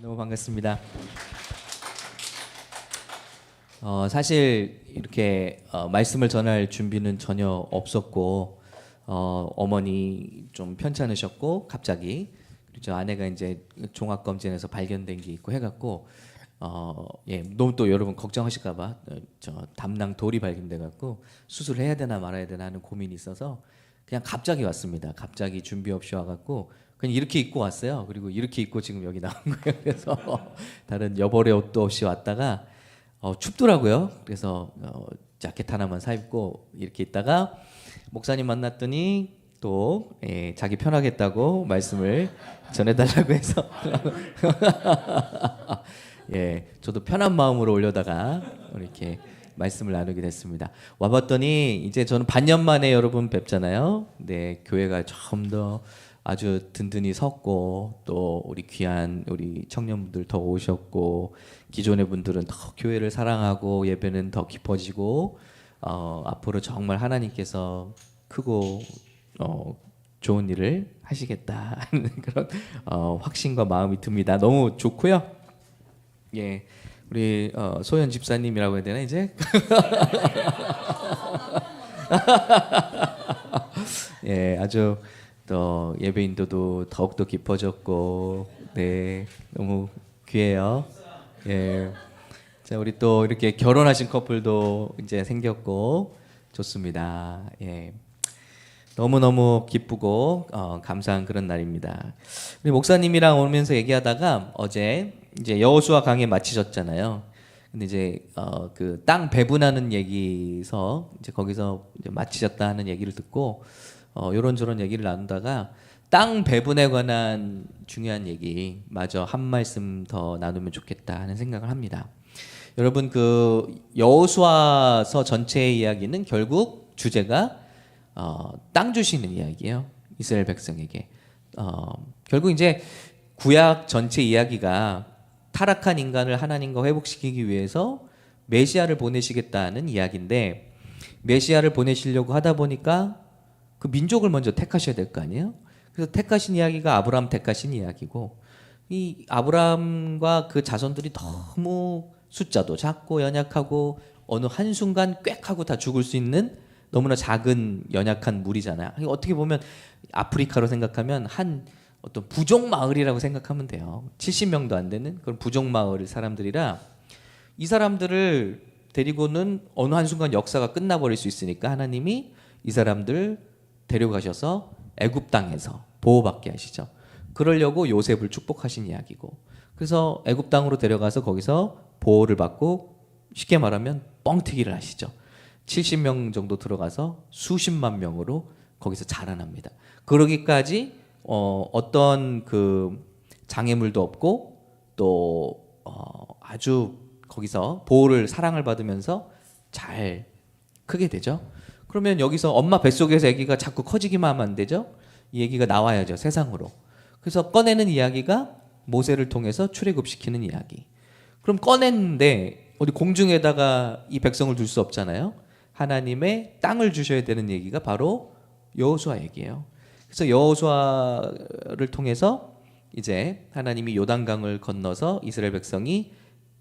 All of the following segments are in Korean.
너무 반갑습니다. 사실 이렇게 말씀을 전할 준비는 전혀 없었고 어머니 좀 편찮으셨고 갑자기 그리고 저 아내가 이제 종합검진에서 발견된 게 있고 해갖고 너무 또 여러분 걱정하실까봐 저 담낭 돌이 발견돼갖고 수술을 해야 되나 말아야 되나 하는 고민이 있어서 그냥 갑자기 왔습니다. 갑자기 준비 없이 와갖고 그냥 이렇게 입고 왔어요. 그리고 이렇게 입고 지금 여기 나온 거예요. 그래서 다른 여벌의 옷도 없이 왔다가 춥더라고요. 그래서 자켓 하나만 사입고 이렇게 있다가 목사님 만났더니 또 자기 편하겠다고 말씀을 전해달라고 해서 저도 편한 마음으로 올려다가 이렇게 말씀을 나누게 됐습니다. 와봤더니 이제 저는 반년 만에 여러분 뵙잖아요. 네, 교회가 좀 더 아주 든든히 섰고 또 우리 귀한 우리 청년분들 더 오셨고 기존의 분들은 더 교회를 사랑하고 예배는 더 깊어지고 앞으로 정말 하나님께서 크고 좋은 일을 하시겠다 하는 그런 확신과 마음이 듭니다. 너무 좋고요. 예, 우리 소연 집사님이라고 해야 되나 이제? 예, 아주 또 예배 인도도 더욱더 깊어졌고, 네, 너무 귀해요. 예, 자 우리 또 이렇게 결혼하신 커플도 이제 생겼고 좋습니다. 예, 너무 너무 기쁘고 감사한 그런 날입니다. 우리 목사님이랑 오면서 얘기하다가 어제 이제 여호수아 강해 마치셨잖아요. 근데 이제 그 땅 배분하는 얘기서 이제 거기서 이제 마치셨다 하는 얘기를 듣고 요런저런 얘기를 나누다가 땅 배분에 관한 중요한 얘기 마저 한 말씀 더 나누면 좋겠다 하는 생각을 합니다. 여러분 그 여호수아서 전체의 이야기는 결국 주제가 땅 주시는 이야기예요. 이스라엘 백성에게. 결국 이제 구약 전체 이야기가 타락한 인간을 하나님과 회복시키기 위해서 메시아를 보내시겠다는 이야기인데 메시아를 보내시려고 하다 보니까 그 민족을 먼저 택하셔야 될 거 아니에요? 그래서 택하신 이야기가 아브라함 택하신 이야기고 이 아브라함과 그 자손들이 너무 숫자도 작고 연약하고 어느 한순간 꽥 하고 다 죽을 수 있는 너무나 작은 연약한 무리잖아요. 어떻게 보면 아프리카로 생각하면 한 어떤 부족 마을이라고 생각하면 돼요. 70명도 안 되는 그런 부족 마을 사람들이라 이 사람들을 데리고는 어느 한순간 역사가 끝나버릴 수 있으니까 하나님이 이 사람들 데려가셔서 애굽 땅에서 보호받게 하시죠. 그러려고 요셉을 축복하신 이야기고 그래서 애굽 땅으로 데려가서 거기서 보호를 받고 쉽게 말하면 뻥튀기를 하시죠. 70명 정도 들어가서 수십만 명으로 거기서 자라납니다. 그러기까지 어떤 그 장애물도 없고 또 아주 거기서 보호를 사랑을 받으면서 잘 크게 되죠. 그러면 여기서 엄마 뱃속에서 아기가 자꾸 커지기만 하면 안 되죠. 이 얘기가 나와야죠 세상으로. 그래서 꺼내는 이야기가 모세를 통해서 출애굽시키는 이야기. 그럼 꺼냈는데 어디 공중에다가 이 백성을 둘 수 없잖아요. 하나님의 땅을 주셔야 되는 얘기가 바로 여호수아 얘기예요. 그래서 여호수아를 통해서 이제 하나님이 요단강을 건너서 이스라엘 백성이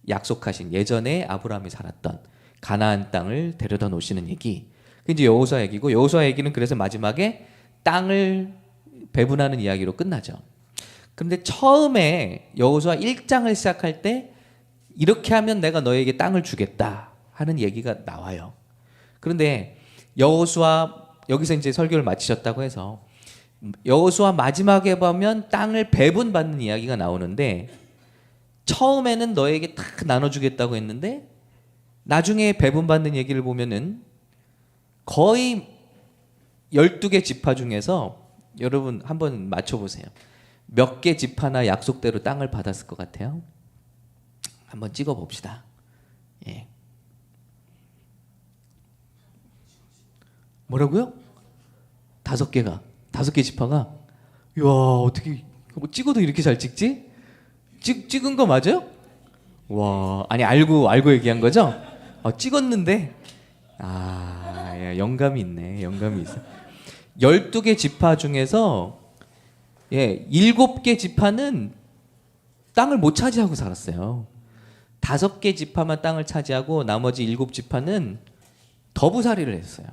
약속하신 예전에 아브라함이 살았던 가나안 땅을 데려다 놓으시는 얘기. 그게 이제 여호수아 얘기고 여호수아 얘기는 그래서 마지막에 땅을 배분하는 이야기로 끝나죠. 그런데 처음에 여호수아 1장을 시작할 때 이렇게 하면 내가 너에게 땅을 주겠다 하는 얘기가 나와요. 그런데 여호수아 여기서 이제 설교를 마치셨다고 해서 여호수아 마지막에 보면 땅을 배분받는 이야기가 나오는데 처음에는 너에게 딱 나눠주겠다고 했는데 나중에 배분받는 얘기를 보면은 거의 12개 지파 중에서 여러분 한번 맞춰보세요. 몇 개 지파나 약속대로 땅을 받았을 것 같아요? 한번 찍어봅시다. 예. 뭐라고요? 5개 지파가? 이야 어떻게 뭐 찍어도 이렇게 잘 찍지? 찍은 거 맞아요? 와 아니 알고 얘기한 거죠? 찍었는데 영감이 있네. 영감이 있어. 12개 지파 중에서 7개 지파는 땅을 못 차지하고 살았어요. 5개 지파만 땅을 차지하고 나머지 7지파는 더부살이를 했어요.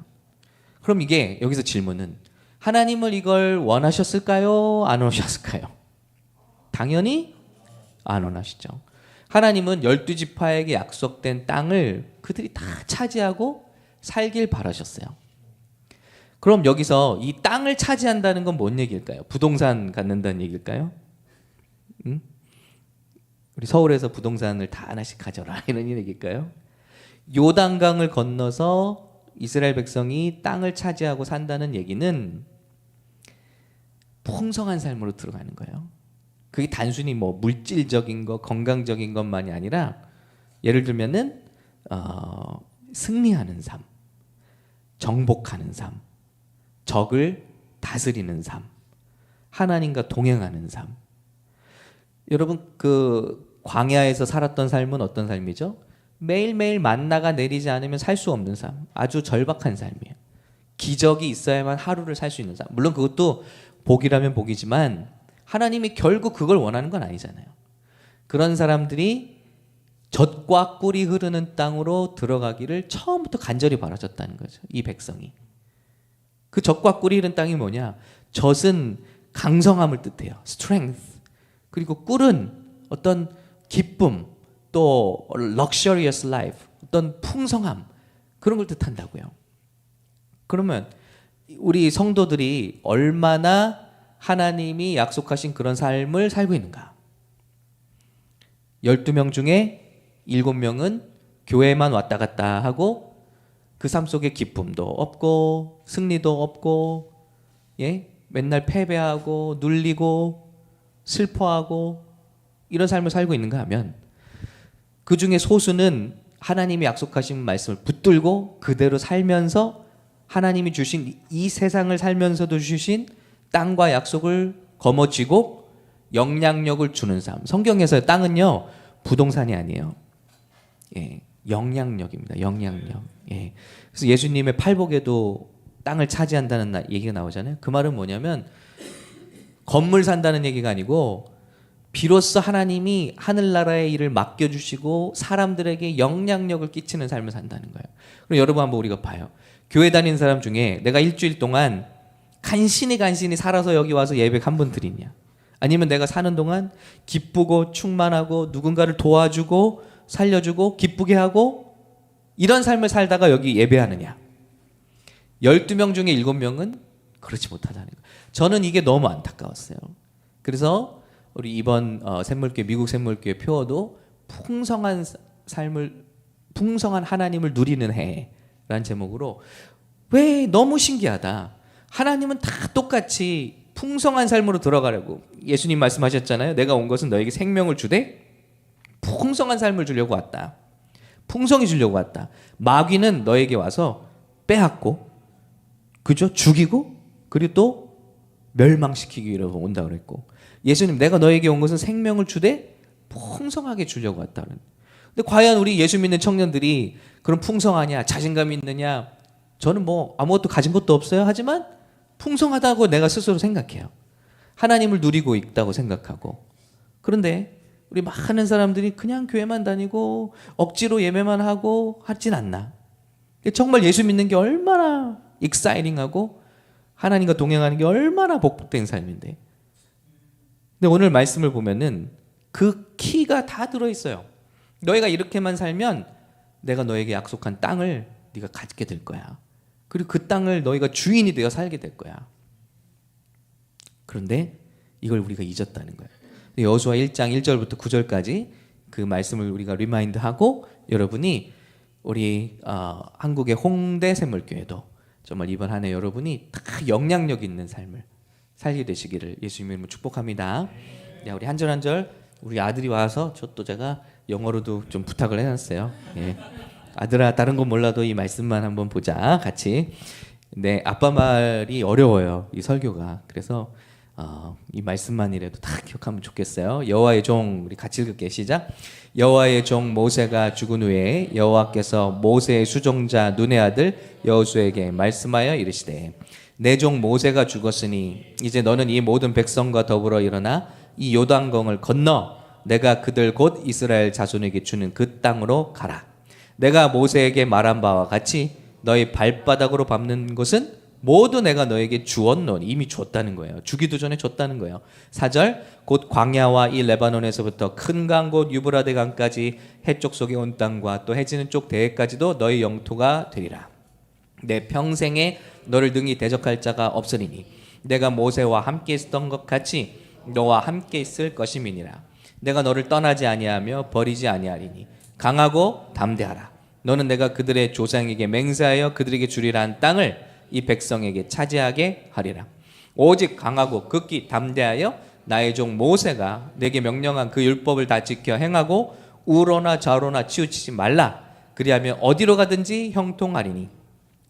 그럼 이게 여기서 질문은 하나님을 이걸 원하셨을까요? 안 원하셨을까요? 당연히 안 원하시죠. 하나님은 12지파에게 약속된 땅을 그들이 다 차지하고 살길 바라셨어요. 그럼 여기서 이 땅을 차지한다는 건 뭔 얘기일까요? 부동산 갖는다는 얘기일까요? 응? 우리 서울에서 부동산을 다 하나씩 가져라 이런 얘기일까요? 요단강을 건너서 이스라엘 백성이 땅을 차지하고 산다는 얘기는 풍성한 삶으로 들어가는 거예요. 그게 단순히 뭐 물질적인 것, 건강적인 것만이 아니라 예를 들면은 승리하는 삶, 정복하는 삶, 적을 다스리는 삶, 하나님과 동행하는 삶. 여러분 그 광야에서 살았던 삶은 어떤 삶이죠? 매일매일 만나가 내리지 않으면 살 수 없는 삶, 아주 절박한 삶이에요. 기적이 있어야만 하루를 살 수 있는 삶. 물론 그것도 복이라면 복이지만 하나님이 결국 그걸 원하는 건 아니잖아요. 그런 사람들이 젖과 꿀이 흐르는 땅으로 들어가기를 처음부터 간절히 바라셨다는 거죠. 이 백성이. 그 젖과 꿀이 흐르는 땅이 뭐냐? 젖은 강성함을 뜻해요. strength. 그리고 꿀은 어떤 기쁨, 또 luxurious life, 어떤 풍성함, 그런 걸 뜻한다고요. 그러면 우리 성도들이 얼마나 하나님이 약속하신 그런 삶을 살고 있는가? 12명 중에 7명은 교회만 왔다 갔다 하고 그 삶 속에 기쁨도 없고 승리도 없고 맨날 패배하고 눌리고 슬퍼하고 이런 삶을 살고 있는가 하면 그 중에 소수는 하나님이 약속하신 말씀을 붙들고 그대로 살면서 하나님이 주신 이 세상을 살면서도 주신 땅과 약속을 거머쥐고 영향력을 주는 삶. 성경에서 땅은요 부동산이 아니에요. 영향력입니다. 영향력. 그래서 예수님의 팔복에도 땅을 차지한다는 얘기가 나오잖아요. 그 말은 뭐냐면 건물 산다는 얘기가 아니고 비로소 하나님이 하늘나라의 일을 맡겨주시고 사람들에게 영향력을 끼치는 삶을 산다는 거예요. 그럼 여러분 한번 우리가 봐요. 교회 다니는 사람 중에 내가 일주일 동안 간신히 살아서 여기 와서 예배 한 번 드리냐? 아니면 내가 사는 동안 기쁘고 충만하고 누군가를 도와주고 살려주고 기쁘게 하고 이런 삶을 살다가 여기 예배하느냐? 12명 중에 7명은 그렇지 못하다는 거예요. 저는 이게 너무 안타까웠어요. 그래서 우리 이번 샘물교회, 미국 샘물교회 표어도 풍성한 삶을, 풍성한 하나님을 누리는 해라는 제목으로 왜 너무 신기하다. 하나님은 다 똑같이 풍성한 삶으로 들어가려고 예수님 말씀하셨잖아요. 내가 온 것은 너에게 생명을 주되 풍성한 삶을 주려고 왔다. 풍성히 주려고 왔다. 마귀는 너에게 와서 빼앗고 그죠? 죽이고 그리고 또 멸망시키기 위해서 온다고 그랬고 예수님 내가 너에게 온 것은 생명을 주되 풍성하게 주려고 왔다는. 근데 과연 우리 예수 믿는 청년들이 그런 풍성하냐 자신감이 있느냐 저는 뭐 아무것도 가진 것도 없어요. 하지만 풍성하다고 내가 스스로 생각해요. 하나님을 누리고 있다고 생각하고. 그런데 우리 많은 사람들이 그냥 교회만 다니고 억지로 예배만 하고 하진 않나. 정말 예수 믿는 게 얼마나 익사이팅하고 하나님과 동행하는 게 얼마나 복된 삶인데. 근데 오늘 말씀을 보면은 그 키가 다 들어있어요. 너희가 이렇게만 살면 내가 너에게 약속한 땅을 네가 갖게 될 거야. 그리고 그 땅을 너희가 주인이 되어 살게 될 거야. 그런데 이걸 우리가 잊었다는 거예요. 여호수아 1장 1절부터 9절까지 그 말씀을 우리가 리마인드하고 여러분이 우리 한국의 홍대 샘물교회도 정말 이번 한 해 여러분이 다 영향력 있는 삶을 살게 되시기를 예수님의 이름으로 축복합니다. 야, 우리 한 절 한 절 우리 아들이 와서 제가 영어로도 좀 부탁을 해놨어요. 아들아 다른 건 몰라도 이 말씀만 한번 보자 같이. 네, 아빠 말이 어려워요 이 설교가. 그래서 이 말씀만이라도 다 기억하면 좋겠어요. 여호와의 종 우리 같이 읽을게요. 시작. 여호와의 종 모세가 죽은 후에 여호와께서 모세의 수종자 눈의 아들 여호수에게 말씀하여 이르시되 내 종 모세가 죽었으니 이제 너는 이 모든 백성과 더불어 일어나 이 요단강을 건너 내가 그들 곧 이스라엘 자손에게 주는 그 땅으로 가라. 내가 모세에게 말한 바와 같이 너희 발바닥으로 밟는 것은 모두 내가 너에게 주었노니. 이미 줬다는 거예요. 주기도 전에 줬다는 거예요. 4절 곧 광야와 이 레바논에서부터 큰 강 곧 유브라데 강까지 해쪽 속의 온 땅과 또 해지는 쪽 대해까지도 너희 영토가 되리라. 내 평생에 너를 능히 대적할 자가 없으리니 내가 모세와 함께 있었던 것 같이 너와 함께 있을 것임이니라. 내가 너를 떠나지 아니하며 버리지 아니하리니 강하고 담대하라. 너는 내가 그들의 조상에게 맹세하여 그들에게 주리라 한 땅을 이 백성에게 차지하게 하리라. 오직 강하고 극히 담대하여 나의 종 모세가 내게 명령한 그 율법을 다 지켜 행하고 우로나 좌로나 치우치지 말라. 그리하면 어디로 가든지 형통하리니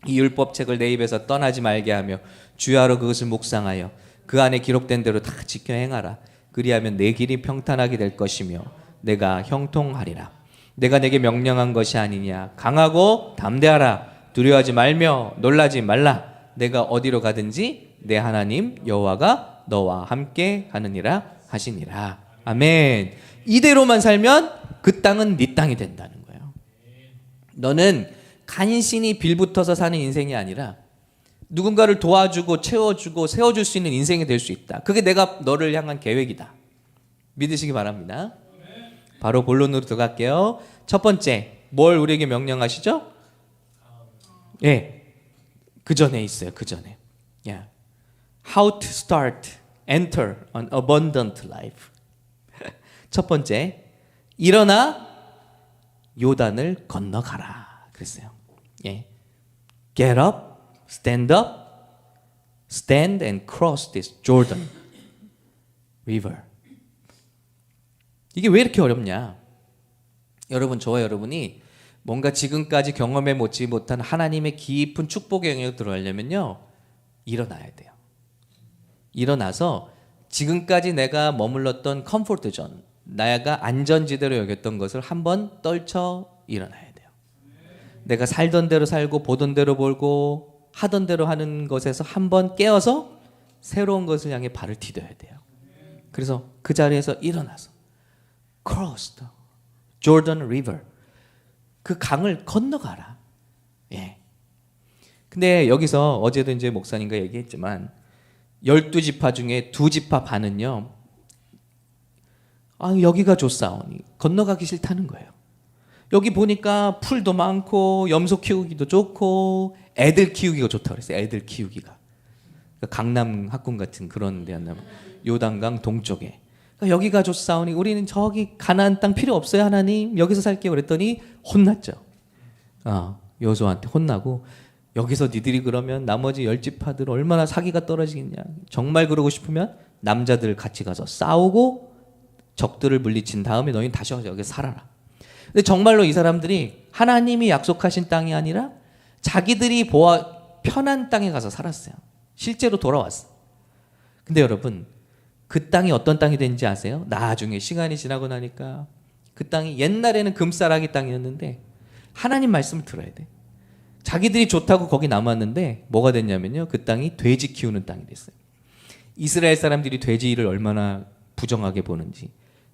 이 율법책을 내 입에서 떠나지 말게 하며 주야로 그것을 묵상하여 그 안에 기록된 대로 다 지켜 행하라. 그리하면 내 길이 평탄하게 될 것이며 내가 형통하리라. 내가 내게 명령한 것이 아니냐. 강하고 담대하라. 두려워하지 말며 놀라지 말라. 내가 어디로 가든지 내 하나님 여호와가 너와 함께 하느니라 하시니라. 아멘. 이대로만 살면 그 땅은 네 땅이 된다는 거예요. 너는 간신히 빌붙어서 사는 인생이 아니라 누군가를 도와주고 채워주고 세워줄 수 있는 인생이 될 수 있다. 그게 내가 너를 향한 계획이다. 믿으시기 바랍니다. 바로 본론으로 들어갈게요. 첫 번째, 뭘 우리에게 명령하시죠? 예, 그 전에 있어요. 그 전에. Yeah. How to start, enter an abundant life. 첫 번째, 일어나 요단을 건너가라. 그랬어요. 예. Get up, stand up, stand and cross this Jordan River. 이게 왜 이렇게 어렵냐? 여러분, 저와 여러분이 뭔가 지금까지 경험해 보지 못한 하나님의 깊은 축복의 영역에 들어가려면요, 일어나야 돼요. 일어나서 지금까지 내가 머물렀던 컴포트 존, 내가 안전지대로 여겼던 것을 한번 떨쳐 일어나야 돼요. 내가 살던 대로 살고 보던 대로 보고 하던 대로 하는 것에서 한번 깨어서 새로운 것을 향해 발을 디뎌야 돼요. 그래서 그 자리에서 일어나서 cross the Jordan River, 그 강을 건너가라. 예. 근데 여기서 어제도 이제 목사님과 얘기했지만 12지파 중에 2지파 반은요, 여기가 좋사오니 건너가기 싫다는 거예요. 여기 보니까 풀도 많고 염소 키우기도 좋고 애들 키우기가 좋다고 그랬어요. 애들 키우기가. 그러니까 강남 학군 같은 그런 데였나 봐. 요단강 동쪽에. 그러니까 여기가 좋사오니 우리는 저기 가나안 땅 필요 없어요, 하나님. 여기서 살게요. 그랬더니 혼났죠. 여호수아한테 혼나고, 여기서 니들이 그러면 나머지 10지파들 얼마나 사기가 떨어지겠냐. 정말 그러고 싶으면 남자들 같이 가서 싸우고 적들을 물리친 다음에 너희는 다시 와서 여기 살아라. 근데 정말로 이 사람들이 하나님이 약속하신 땅이 아니라 자기들이 편한 땅에 가서 살았어요. 실제로 돌아왔어. 근데 여러분, 그 땅이 어떤 땅이 된지 아세요? 나중에 시간이 지나고 나니까 그 땅이 옛날에는 금싸라기 땅이었는데 하나님 말씀을 들어야 돼. 자기들이 좋다고 거기 남았는데 뭐가 됐냐면요, 그 땅이 돼지 키우는 땅이 됐어요. 이스라엘 사람들이 돼지를 얼마나 부정하게 보는지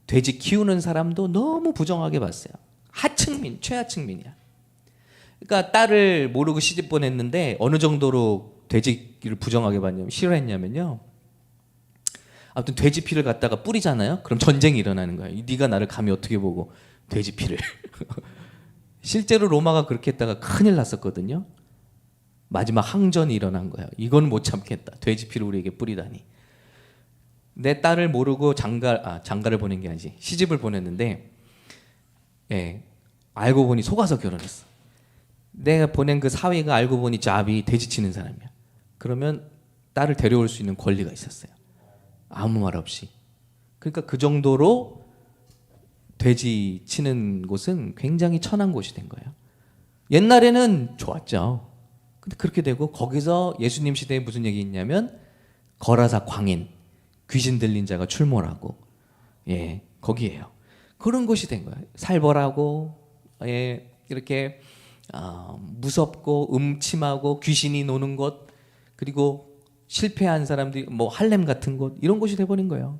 돼지 키우는 사람도 너무 부정하게 봤어요. 하층민, 최하층민이야. 그러니까 딸을 모르고 시집 보냈는데 어느 정도로 돼지를 부정하게 봤냐면, 싫어했냐면요, 아무튼 돼지 피를 갖다가 뿌리잖아요. 그럼 전쟁이 일어나는 거예요. 네가 나를 감히 어떻게 보고 돼지 피를. 실제로 로마가 그렇게 했다가 큰일 났었거든요. 마지막 항전이 일어난 거예요. 이건 못 참겠다. 돼지 피를 우리에게 뿌리다니. 내 딸을 모르고 장가를 보낸 게 아니지, 시집을 보냈는데, 예, 알고 보니 속아서 결혼했어. 내가 보낸 그 사위가 알고 보니 잡이 돼지 치는 사람이야. 그러면 딸을 데려올 수 있는 권리가 있었어요. 아무 말 없이. 그러니까 그 정도로 돼지 치는 곳은 굉장히 천한 곳이 된 거예요. 옛날에는 좋았죠. 근데 그렇게 되고, 거기서 예수님 시대에 무슨 얘기 있냐면 거라사 광인, 귀신 들린 자가 출몰하고, 예, 거기에요. 그런 곳이 된 거예요. 살벌하고, 예, 이렇게 무섭고 음침하고 귀신이 노는 곳, 그리고 실패한 사람들이 뭐 할렘 같은 곳, 이런 곳이 돼버린 거예요.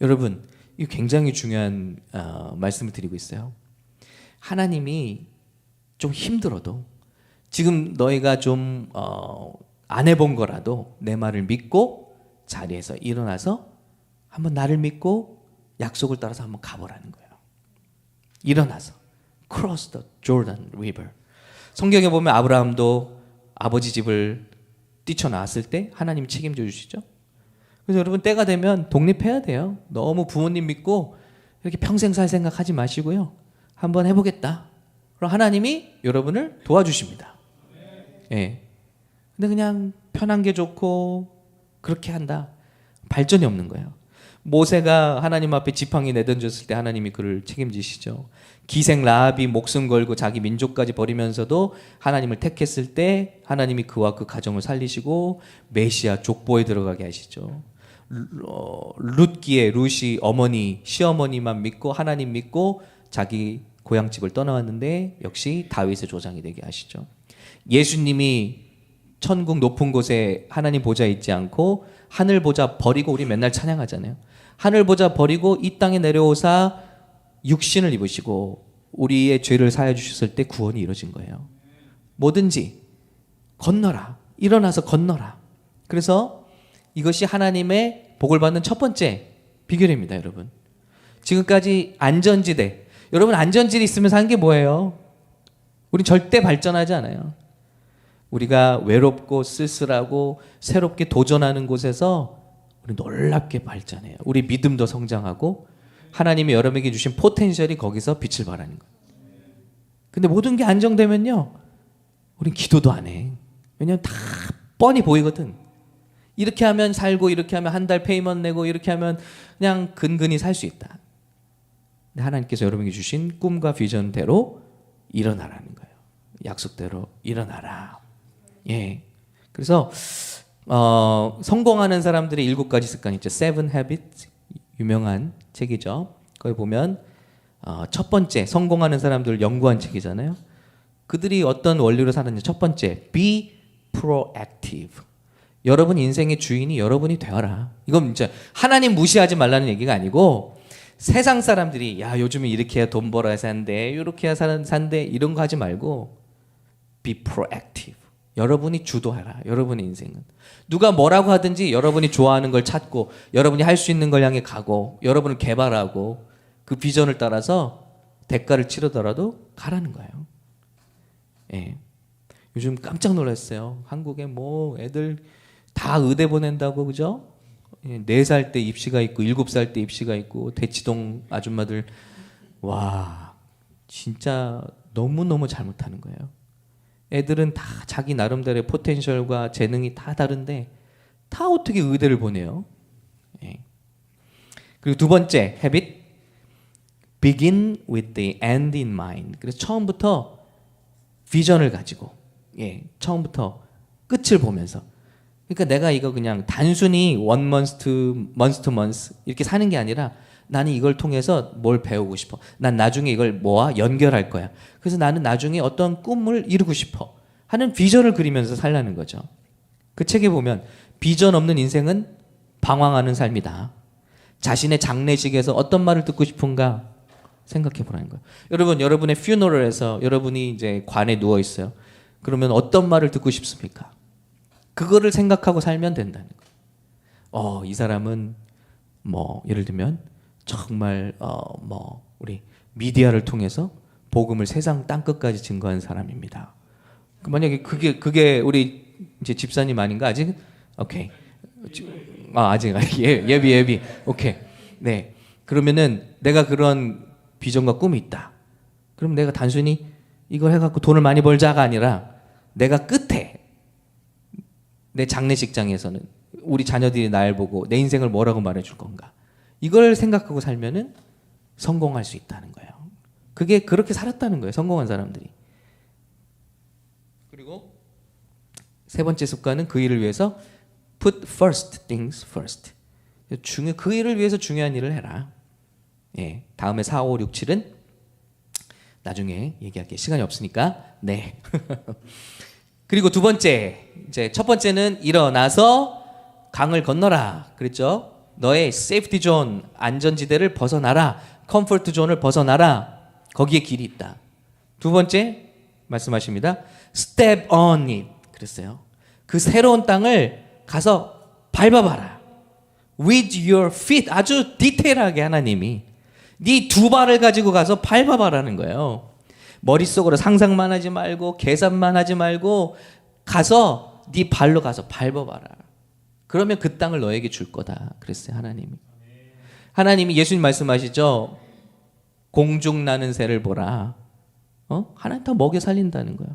여러분, 이 굉장히 중요한 말씀을 드리고 있어요. 하나님이 좀 힘들어도 지금 너희가 좀 안 해본 거라도 내 말을 믿고 자리에서 일어나서 한번 나를 믿고 약속을 따라서 한번 가보라는 거예요. 일어나서 cross the Jordan River. 성경에 보면 아브라함도 아버지 집을 뛰쳐나왔을 때 하나님이 책임져 주시죠. 그래서 여러분 때가 되면 독립해야 돼요. 너무 부모님 믿고 이렇게 평생 살 생각하지 마시고요. 한번 해보겠다. 그럼 하나님이 여러분을 도와주십니다. 예. 근데 그냥 편한 게 좋고 그렇게 한다. 발전이 없는 거예요. 모세가 하나님 앞에 지팡이 내던졌을 때 하나님이 그를 책임지시죠. 기생 라합이 목숨 걸고 자기 민족까지 버리면서도 하나님을 택했을 때 하나님이 그와 그 가정을 살리시고 메시아 족보에 들어가게 하시죠. 룻기 어머니 시어머니만 믿고 하나님 믿고 자기 고향집을 떠나왔는데 역시 다윗의 조상이 되게 하시죠. 예수님이 천국 높은 곳에 하나님 보좌 있지 않고 하늘 보좌 버리고 우리 맨날 찬양하잖아요. 하늘 보좌 버리고 이 땅에 내려오사 육신을 입으시고 우리의 죄를 사해 주셨을 때 구원이 이루어진 거예요. 뭐든지 건너라. 일어나서 건너라. 그래서 이것이 하나님의 복을 받는 첫 번째 비결입니다, 여러분. 지금까지 안전지대. 여러분 안전지대 있으면 사는 게 뭐예요? 우린 절대 발전하지 않아요. 우리가 외롭고 쓸쓸하고 새롭게 도전하는 곳에서 우리 놀랍게 발전해요. 우리 믿음도 성장하고 하나님이 여러분에게 주신 포텐셜이 거기서 빛을 발하는 거예요. 근데 모든 게 안정되면요, 우린 기도도 안 해. 왜냐면 다 뻔히 보이거든. 이렇게 하면 살고 이렇게 하면 한 달 페이먼트 내고 이렇게 하면 그냥 근근히 살 수 있다. 근데 하나님께서 여러분에게 주신 꿈과 비전대로 일어나라는 거예요. 약속대로 일어나라. 예. 그래서 성공하는 사람들의 7가지 습관 있죠. Seven Habits, 유명한 책이죠. 거기 보면 첫 번째 성공하는 사람들 연구한 책이잖아요. 그들이 어떤 원리로 살았는지 첫 번째 Be proactive. 여러분 인생의 주인이 여러분이 되어라. 이건 진짜 하나님 무시하지 말라는 얘기가 아니고 세상 사람들이 야 요즘에 이렇게 해야 돈 벌어야 산대 이렇게 해야 산대 이런 거 하지 말고 Be proactive. 여러분이 주도하라. 여러분의 인생은 누가 뭐라고 하든지 여러분이 좋아하는 걸 찾고 여러분이 할 수 있는 걸 향해 가고 여러분을 개발하고 그 비전을 따라서 대가를 치르더라도 가라는 거예요. 예. 요즘 깜짝 놀랐어요. 한국에 뭐 애들 다 의대 보낸다고 그죠? 4살 때 입시가 있고 7살 때 입시가 있고 대치동 아줌마들 와 진짜 너무너무 잘못하는 거예요. 애들은 다 자기 나름대로의 포텐셜과 재능이 다 다른데 다 어떻게 의대를 보내요? 예. 그리고 두 번째 habit, begin with the end in mind. 그래서 처음부터 비전을 가지고 처음부터 끝을 보면서 그러니까 내가 이거 그냥 단순히 one month to month 이렇게 사는 게 아니라 나는 이걸 통해서 뭘 배우고 싶어. 난 나중에 이걸 뭐와 연결할 거야. 그래서 나는 나중에 어떤 꿈을 이루고 싶어 하는 비전을 그리면서 살라는 거죠. 그 책에 보면 비전 없는 인생은 방황하는 삶이다. 자신의 장례식에서 어떤 말을 듣고 싶은가 생각해 보라는 거예요. 여러분, 여러분의 퓨너럴에서 여러분이 이제 관에 누워 있어요. 그러면 어떤 말을 듣고 싶습니까? 그거를 생각하고 살면 된다는 거예요. 이 사람은 뭐 예를 들면 정말 우리 미디어를 통해서 복음을 세상 땅끝까지 증거한 사람입니다. 만약에 그게 우리 이제 집사님 아닌가 아직? 오케이. 아직 예비. 오케이. 네. 그러면은 내가 그런 비전과 꿈이 있다. 그럼 내가 단순히 이걸 해갖고 돈을 많이 벌자가 아니라 내가 끝에 내 장례식장에서는 우리 자녀들이 날 보고 내 인생을 뭐라고 말해줄 건가? 이걸 생각하고 살면은 성공할 수 있다는 거예요. 그게 그렇게 살았다는 거예요. 성공한 사람들이. 그리고 세 번째 습관은 그 일을 위해서 put first things first. 그 일을 위해서 중요한 일을 해라. 예, 다음에 4, 5, 6, 7은 나중에 얘기할게요. 시간이 없으니까. 네. 그리고 두 번째, 이제 첫 번째는 일어나서 강을 건너라. 그랬죠? 너의 세이프티 존, 안전지대를 벗어나라. 컴포트 존을 벗어나라. 거기에 길이 있다. 두 번째 말씀하십니다. Step on it. 그랬어요. 그 새로운 땅을 가서 밟아봐라. With your feet. 아주 디테일하게 하나님이 네 두 발을 가지고 가서 밟아봐라는 거예요. 머릿속으로 상상만 하지 말고 계산만 하지 말고 가서 네 발로 가서 밟아봐라. 그러면 그 땅을 너에게 줄 거다. 그랬어요. 하나님이 예수님 말씀하시죠. 공중 나는 새를 보라. 하나님 다 먹여 살린다는 거예요.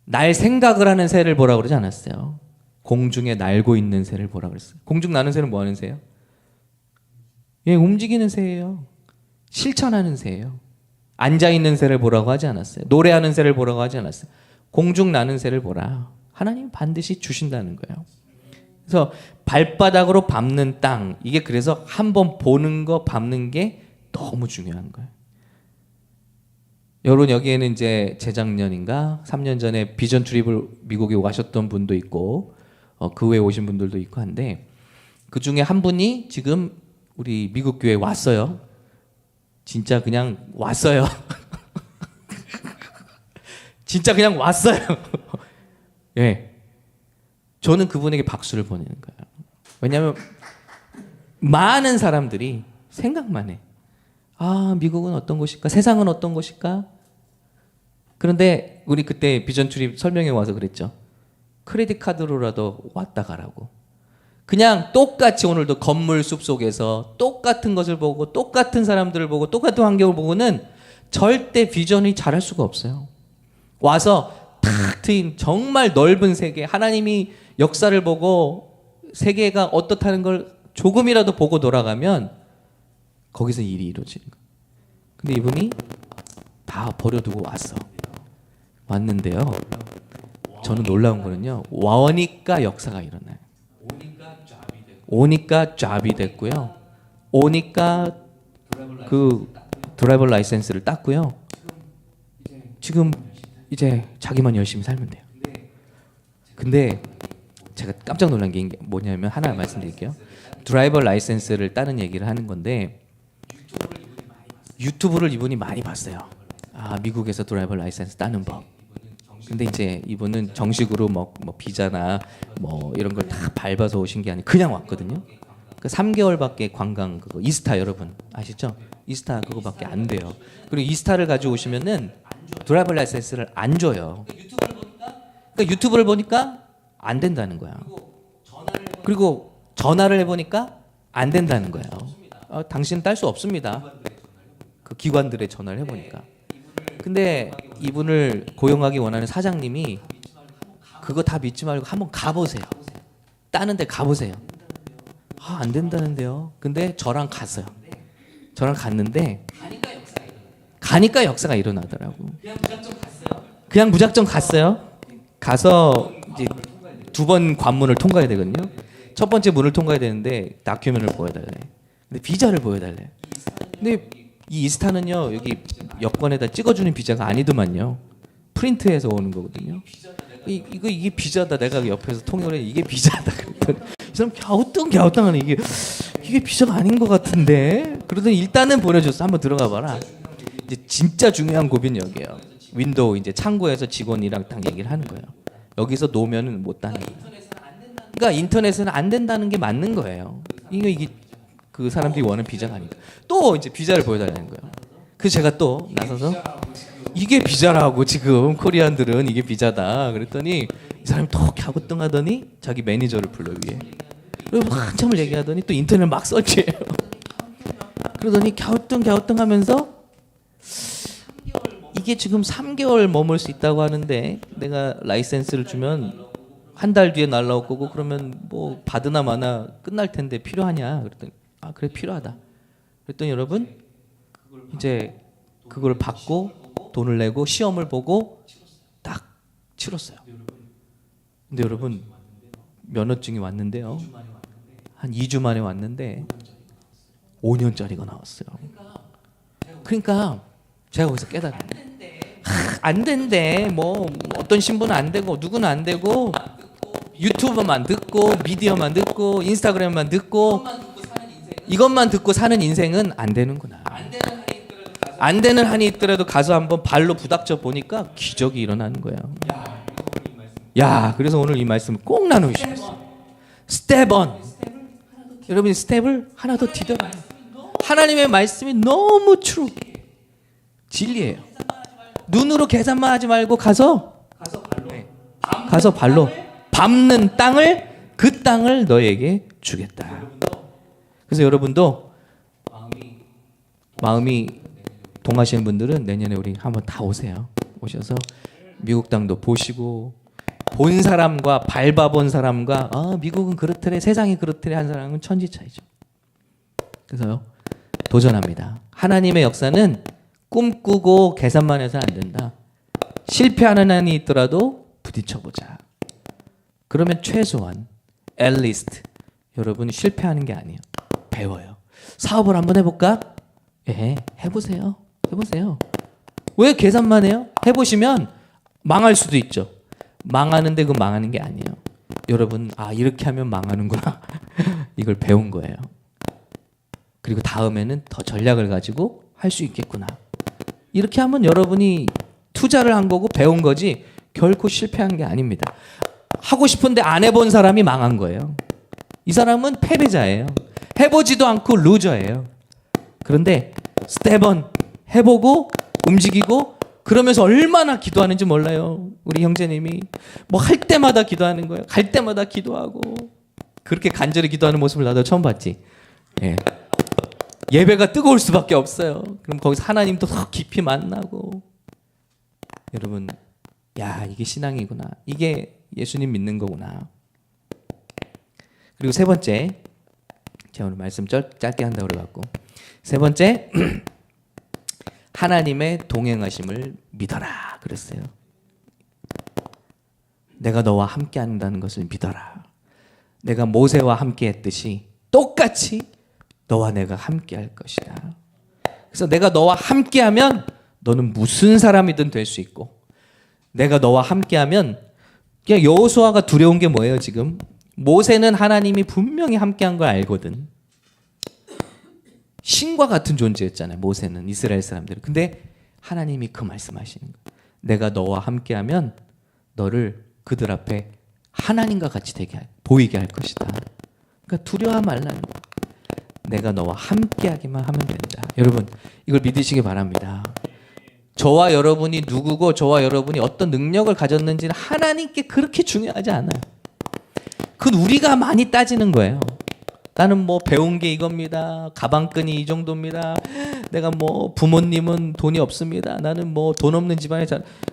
날 생각을 하는 새를 보라 그러지 않았어요. 공중에 날고 있는 새를 보라 그랬어요. 공중 나는 새는 뭐 하는 새예요? 예, 움직이는 새예요. 실천하는 새예요. 앉아있는 새를 보라고 하지 않았어요. 노래하는 새를 보라고 하지 않았어요. 공중 나는 새를 보라. 하나님 반드시 주신다는 거예요. 그래서 발바닥으로 밟는 땅, 이게 그래서 한번 보는 거 밟는 게 너무 중요한 거예요. 여러분 여기에는 이제 재작년인가 3년 전에 비전 트립을 미국에 가셨던 분도 있고 그 외에 오신 분들도 있고 한데 그 중에 한 분이 지금 우리 미국 교회에 왔어요. 진짜 그냥 왔어요. 진짜 그냥 왔어요. 예. 저는 그분에게 박수를 보내는 거예요. 왜냐하면 많은 사람들이 생각만 해. 아, 미국은 어떤 곳일까? 세상은 어떤 곳일까? 그런데 우리 그때 비전 트립 설명회 와서 그랬죠. 크레딧 카드로라도 왔다 가라고. 그냥 똑같이 오늘도 건물 숲속에서 똑같은 것을 보고 똑같은 사람들을 보고 똑같은 환경을 보고는 절대 비전이 잘할 수가 없어요. 와서 탁 트인 정말 넓은 세계, 하나님이 역사를 보고 세계가 어떻다는 걸 조금이라도 보고 돌아가면 거기서 일이 이루어지는 거예요. 근데 이분이 다 버려두고 왔는데요. 저는 놀라운 거는요. 와니까 역사가 일어나요. 오니까 잡이 됐고요. 오니까 그 드라이버 라이센스를 땄고요. 지금 이제 자기만 열심히 살면 돼요. 근데 제가 깜짝 놀란 게 뭐냐면 하나 말씀드릴게요. 드라이버 라이센스를 따는 얘기를 하는 건데 유튜브를 이분이 많이 봤어요. 아, 미국에서 드라이버 라이센스 따는 법. 근데 이제 이분은 정식으로 뭐 비자나 뭐 이런 걸 다 밟아서 오신 게 아니고 그냥 왔거든요. 그 3개월밖에 관광 그거 이스타 여러분 아시죠? 이스타 그거밖에 안 돼요. 그리고 이스타를 가지고 오시면은 드라이버 라이센스를 안 줘요. 그러니까 유튜브를 보니까 안 된다는 거야. 그리고 전화를 해보니까 안 된다는 거예요. 당신은 딸 수 없습니다. 그 기관들의 전화를 해보니까. 근데 이분을 고용하기 원하는 사장님이 그거 다 믿지 말고 한번 가보세요. 따는데 가보세요. 아, 안 된다는데요. 근데 저랑 갔어요. 저랑 갔는데 가니까 역사가 일어나더라고. 그냥 무작정 갔어요. 가서 이제 2번 관문을 통과해야 되거든요. 첫 번째 문을 통과해야 되는데 다큐멘을 보여달래. 근데 비자를 보여달래. 근데 이 이스타는요 여기 여권에다 찍어주는 비자가 아니더만요. 프린트해서 오는 거거든요. 이게 비자다. 내가 옆에서 통역을 해. 이게 비자다. 그랬더니 이 사람 갸우뚱하네. 이게 비자가 아닌 것 같은데. 그러더니 일단은 보내줬어. 한번 들어가 봐라. 이제 진짜 중요한 고비는 여기예요. 윈도우 이제 창고에서 직원이랑 딱 얘기를 하는 거예요. 여기서 놓으면은 못 따는 거예요. 그러니까 인터넷은 안 된다는 게 맞는 거예요. 이게 그 사람들이 원하는 비자가 아니까. 또 이제 비자를 보여달라는 거예요. 그래서 제가 또 나서서 이게 비자라고 지금 코리안들은 이게 비자다. 그랬더니 이 사람이 톡 갸우뚱하더니 자기 매니저를 불러 위에. 그리고 한참을 얘기하더니 또 인터넷 막 설치해요. 그러더니 갸우뚱하면서 이게 지금 3개월 머물 수 있다고 하는데 내가 라이센스를 주면 한 달 뒤에 날라올 거고 그러면 뭐 받으나 마나 끝날 텐데 필요하냐? 그랬더니 아 그래 필요하다. 그랬더니 여러분 이제 그걸 받고 돈을 내고 시험을 보고 딱 치렀어요. 근데 여러분 면허증이 왔는데요. 한 2주 만에 왔는데 5년짜리가 나왔어요. 그러니까 제가 거기서 깨달아요. 안 된대. 뭐 어떤 신분은 안 되고 누구는 안 되고 유튜브만 듣고 미디어만 듣고 인스타그램만 듣고 이것만 듣고 사는 인생은 안 되는구나. 안 되는 한이 있더라도 가서 한번 발로 부닥쳐 보니까 기적이 일어나는 거예요. 야, 그래서 오늘 이 말씀을 꼭 나누고 싶었어요. 스텝 온. 여러분 스텝을 하나 더 디뎌봐요. 하나님의 말씀이 너무 트루. 진리예요. 눈으로 계산만 하지 말고 가서 발로 밟는 땅을 그 땅을 너에게 주겠다. 그래서 여러분도 마음이 동하시는 분들은 내년에 우리 한번 다 오세요. 오셔서 미국 땅도 보시고 본 사람과 밟아본 사람과 미국은 그렇더래 세상이 그렇더래 한 사람은 천지 차이죠. 그래서요 도전합니다. 하나님의 역사는 꿈꾸고 계산만 해서 안 된다. 실패하는 한이 있더라도 부딪혀보자. 그러면 최소한 at least 여러분이 실패하는 게 아니에요. 배워요. 사업을 한번 해볼까? 예, 해보세요. 왜 계산만 해요? 해보시면 망할 수도 있죠. 망하는데 그 망하는 게 아니에요. 여러분 이렇게 하면 망하는구나. 이걸 배운 거예요. 그리고 다음에는 더 전략을 가지고 할 수 있겠구나. 이렇게 하면 여러분이 투자를 한 거고 배운 거지 결코 실패한 게 아닙니다. 하고 싶은데 안 해본 사람이 망한 거예요. 이 사람은 패배자예요. 해보지도 않고 루저예요. 그런데 스텝은 해보고 움직이고 그러면서 얼마나 기도하는지 몰라요. 우리 형제님이 뭐 할 때마다 기도하는 거예요. 갈 때마다 기도하고 그렇게 간절히 기도하는 모습을 나도 처음 봤지. 예. 예배가 뜨거울 수밖에 없어요. 그럼 거기서 하나님도 더 깊이 만나고 여러분 이게 신앙이구나. 이게 예수님 믿는 거구나. 그리고 세 번째 제가 오늘 말씀 짧게 한다고 그래갖고 세 번째 하나님의 동행하심을 믿어라 그랬어요. 내가 너와 함께 한다는 것을 믿어라. 내가 모세와 함께 했듯이 똑같이 너와 내가 함께 할 것이다. 그래서 내가 너와 함께 하면 너는 무슨 사람이든 될 수 있고 내가 너와 함께 하면 그냥 여호수아가 두려운 게 뭐예요 지금? 모세는 하나님이 분명히 함께 한 걸 알거든. 신과 같은 존재였잖아요. 모세는 이스라엘 사람들은. 근데 하나님이 그 말씀하시는 거예요. 내가 너와 함께하면 너를 그들 앞에 하나님과 같이 보이게 할 것이다. 그러니까 두려워 말라는 거예요. 내가 너와 함께하기만 하면 된다. 여러분 이걸 믿으시기 바랍니다. 저와 여러분이 누구고 저와 여러분이 어떤 능력을 가졌는지는 하나님께 그렇게 중요하지 않아요. 그건 우리가 많이 따지는 거예요. 나는 뭐 배운 게 이겁니다. 가방끈이 이 정도입니다. 내가 뭐 부모님은 돈이 없습니다. 나는 뭐 돈 없는 집안의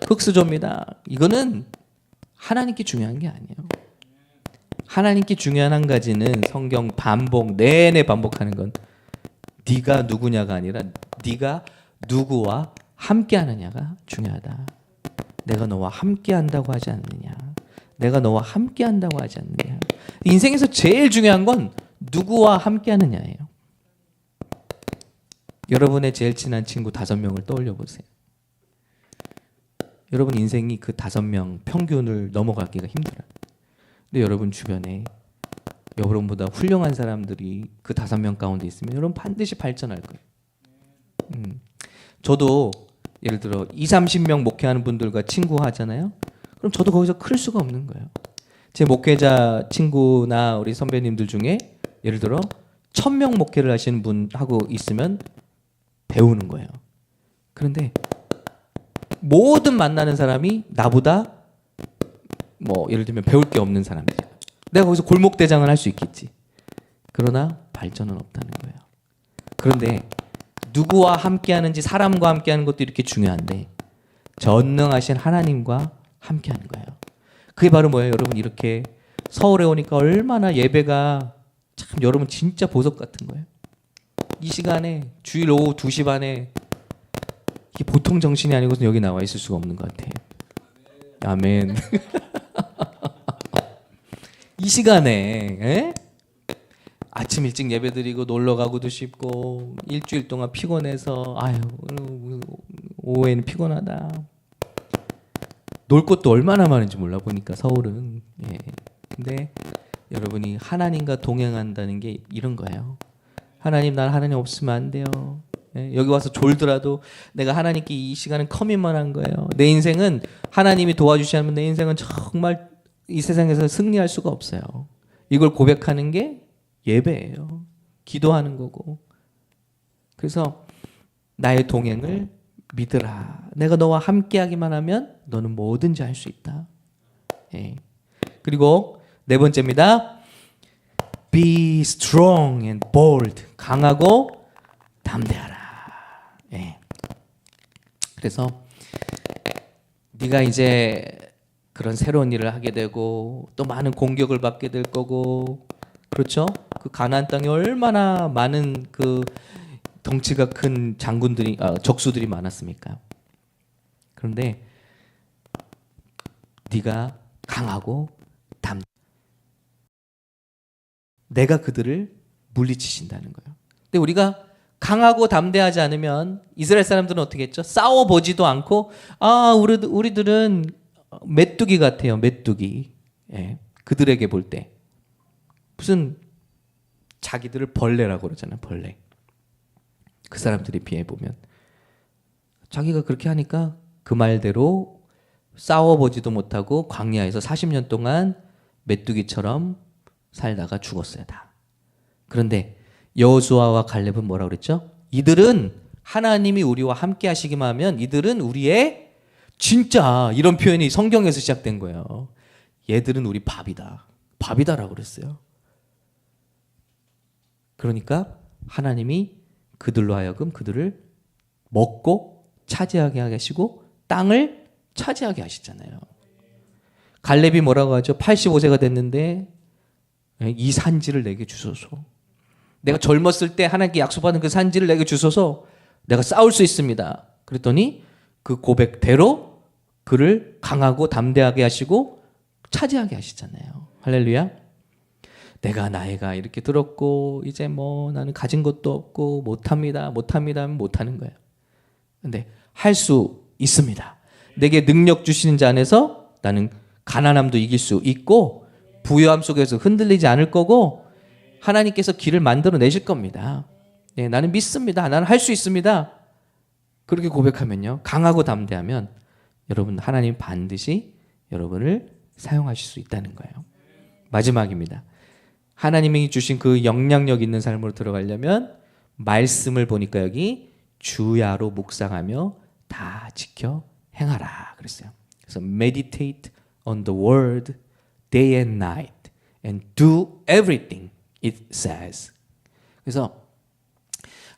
흙수저입니다. 이거는 하나님께 중요한 게 아니에요. 하나님께 중요한 한 가지는 성경 반복 내내 반복하는 건 네가 누구냐가 아니라 네가 누구와 함께 하느냐가 중요하다. 내가 너와 함께 한다고 하지 않느냐. 내가 너와 함께 한다고 하지 않느냐. 인생에서 제일 중요한 건 누구와 함께 하느냐예요. 여러분의 제일 친한 친구 5명을 떠올려 보세요. 여러분 인생이 그 5명 평균을 넘어가기가 힘들어요. 근데 여러분 주변에 여러분보다 훌륭한 사람들이 그 5명 가운데 있으면 여러분 반드시 발전할 거예요. 저도 예를 들어 20-30명 목회하는 분들과 친구하잖아요. 그럼 저도 거기서 클 수가 없는 거예요. 제 목회자 친구나 우리 선배님들 중에 예를 들어 1000명 목회를 하시는 분하고 있으면 배우는 거예요. 그런데 모든 만나는 사람이 나보다 뭐 예를 들면 배울 게 없는 사람이야. 내가 거기서 골목대장을 할 수 있겠지. 그러나 발전은 없다는 거예요. 그런데 누구와 함께하는지 사람과 함께하는 것도 이렇게 중요한데 전능하신 하나님과 함께하는 거예요. 그게 바로 뭐예요? 여러분 이렇게 서울에 오니까 얼마나 예배가 참 여러분 진짜 보석 같은 거예요. 이 시간에 주일 오후 2시 반에 이게 보통 정신이 아니고서 여기 나와 있을 수가 없는 것 같아요. 아멘. 이 시간에 에? 아침 일찍 예배드리고 놀러 가고도 싶고 일주일 동안 피곤해서 오후에는 피곤하다. 놀 곳도 얼마나 많은지 몰라 보니까 서울은 근데 여러분이 하나님과 동행한다는 게 이런 거예요. 하나님, 난 하나님 없으면 안 돼요. 예, 여기 와서 졸더라도 내가 하나님께 이 시간은 커밋만 한 거예요. 내 인생은 하나님이 도와주시 않으면 내 인생은 정말 이 세상에서 승리할 수가 없어요. 이걸 고백하는 게 예배예요. 기도하는 거고. 그래서 나의 동행을 믿으라. 내가 너와 함께하기만 하면 너는 뭐든지 할 수 있다. 예. 그리고 네 번째입니다. Be strong and bold. 강하고 담대하라. 예. 그래서 네가 이제 그런 새로운 일을 하게 되고 또 많은 공격을 받게 될 거고, 그렇죠? 그 가나안 땅에 얼마나 많은 그 덩치가 큰 장군들이 적수들이 많았습니까? 그런데 네가 강하고 내가 그들을 물리치신다는 거예요. 근데 우리가 강하고 담대하지 않으면 이스라엘 사람들은 어떻게 했죠? 싸워보지도 않고 우리들은 메뚜기 같아요. 메뚜기. 예. 그들에게 볼 때 무슨 자기들을 벌레라고 그러잖아요. 벌레. 그 사람들이 비해 보면 자기가 그렇게 하니까 그 말대로 싸워보지도 못하고 광야에서 40년 동안 메뚜기처럼 살다가 죽었어요. 다. 그런데 여호수아와 갈렙은 뭐라고 그랬죠? 이들은 하나님이 우리와 함께 하시기만 하면 이들은 우리의 진짜, 이런 표현이 성경에서 시작된 거예요. 얘들은 우리 밥이다. 밥이다라고 그랬어요. 그러니까 하나님이 그들로 하여금 그들을 먹고 차지하게 하시고 땅을 차지하게 하시잖아요. 갈렙이 뭐라고 하죠? 85세가 됐는데 이 산지를 내게 주소서. 내가 젊었을 때 하나님께 약속받은 그 산지를 내게 주소서. 내가 싸울 수 있습니다. 그랬더니 그 고백대로 그를 강하고 담대하게 하시고 차지하게 하시잖아요. 할렐루야. 내가 나이가 이렇게 들었고 이제 뭐 나는 가진 것도 없고 못합니다 하면 못하는 거예요. 근데 할 수 있습니다. 내게 능력 주시는 자 안에서 나는 가난함도 이길 수 있고 부유함 속에서 흔들리지 않을 거고 하나님께서 길을 만들어 내실 겁니다. 네, 나는 믿습니다. 나는 할 수 있습니다. 그렇게 고백하면요, 강하고 담대하면 여러분 하나님 반드시 여러분을 사용하실 수 있다는 거예요. 마지막입니다. 하나님이 주신 그 영향력 있는 삶으로 들어가려면 말씀을 보니까 여기 주야로 묵상하며 다 지켜 행하라 그랬어요. 그래서 meditate on the word day and night and do everything it says. 그래서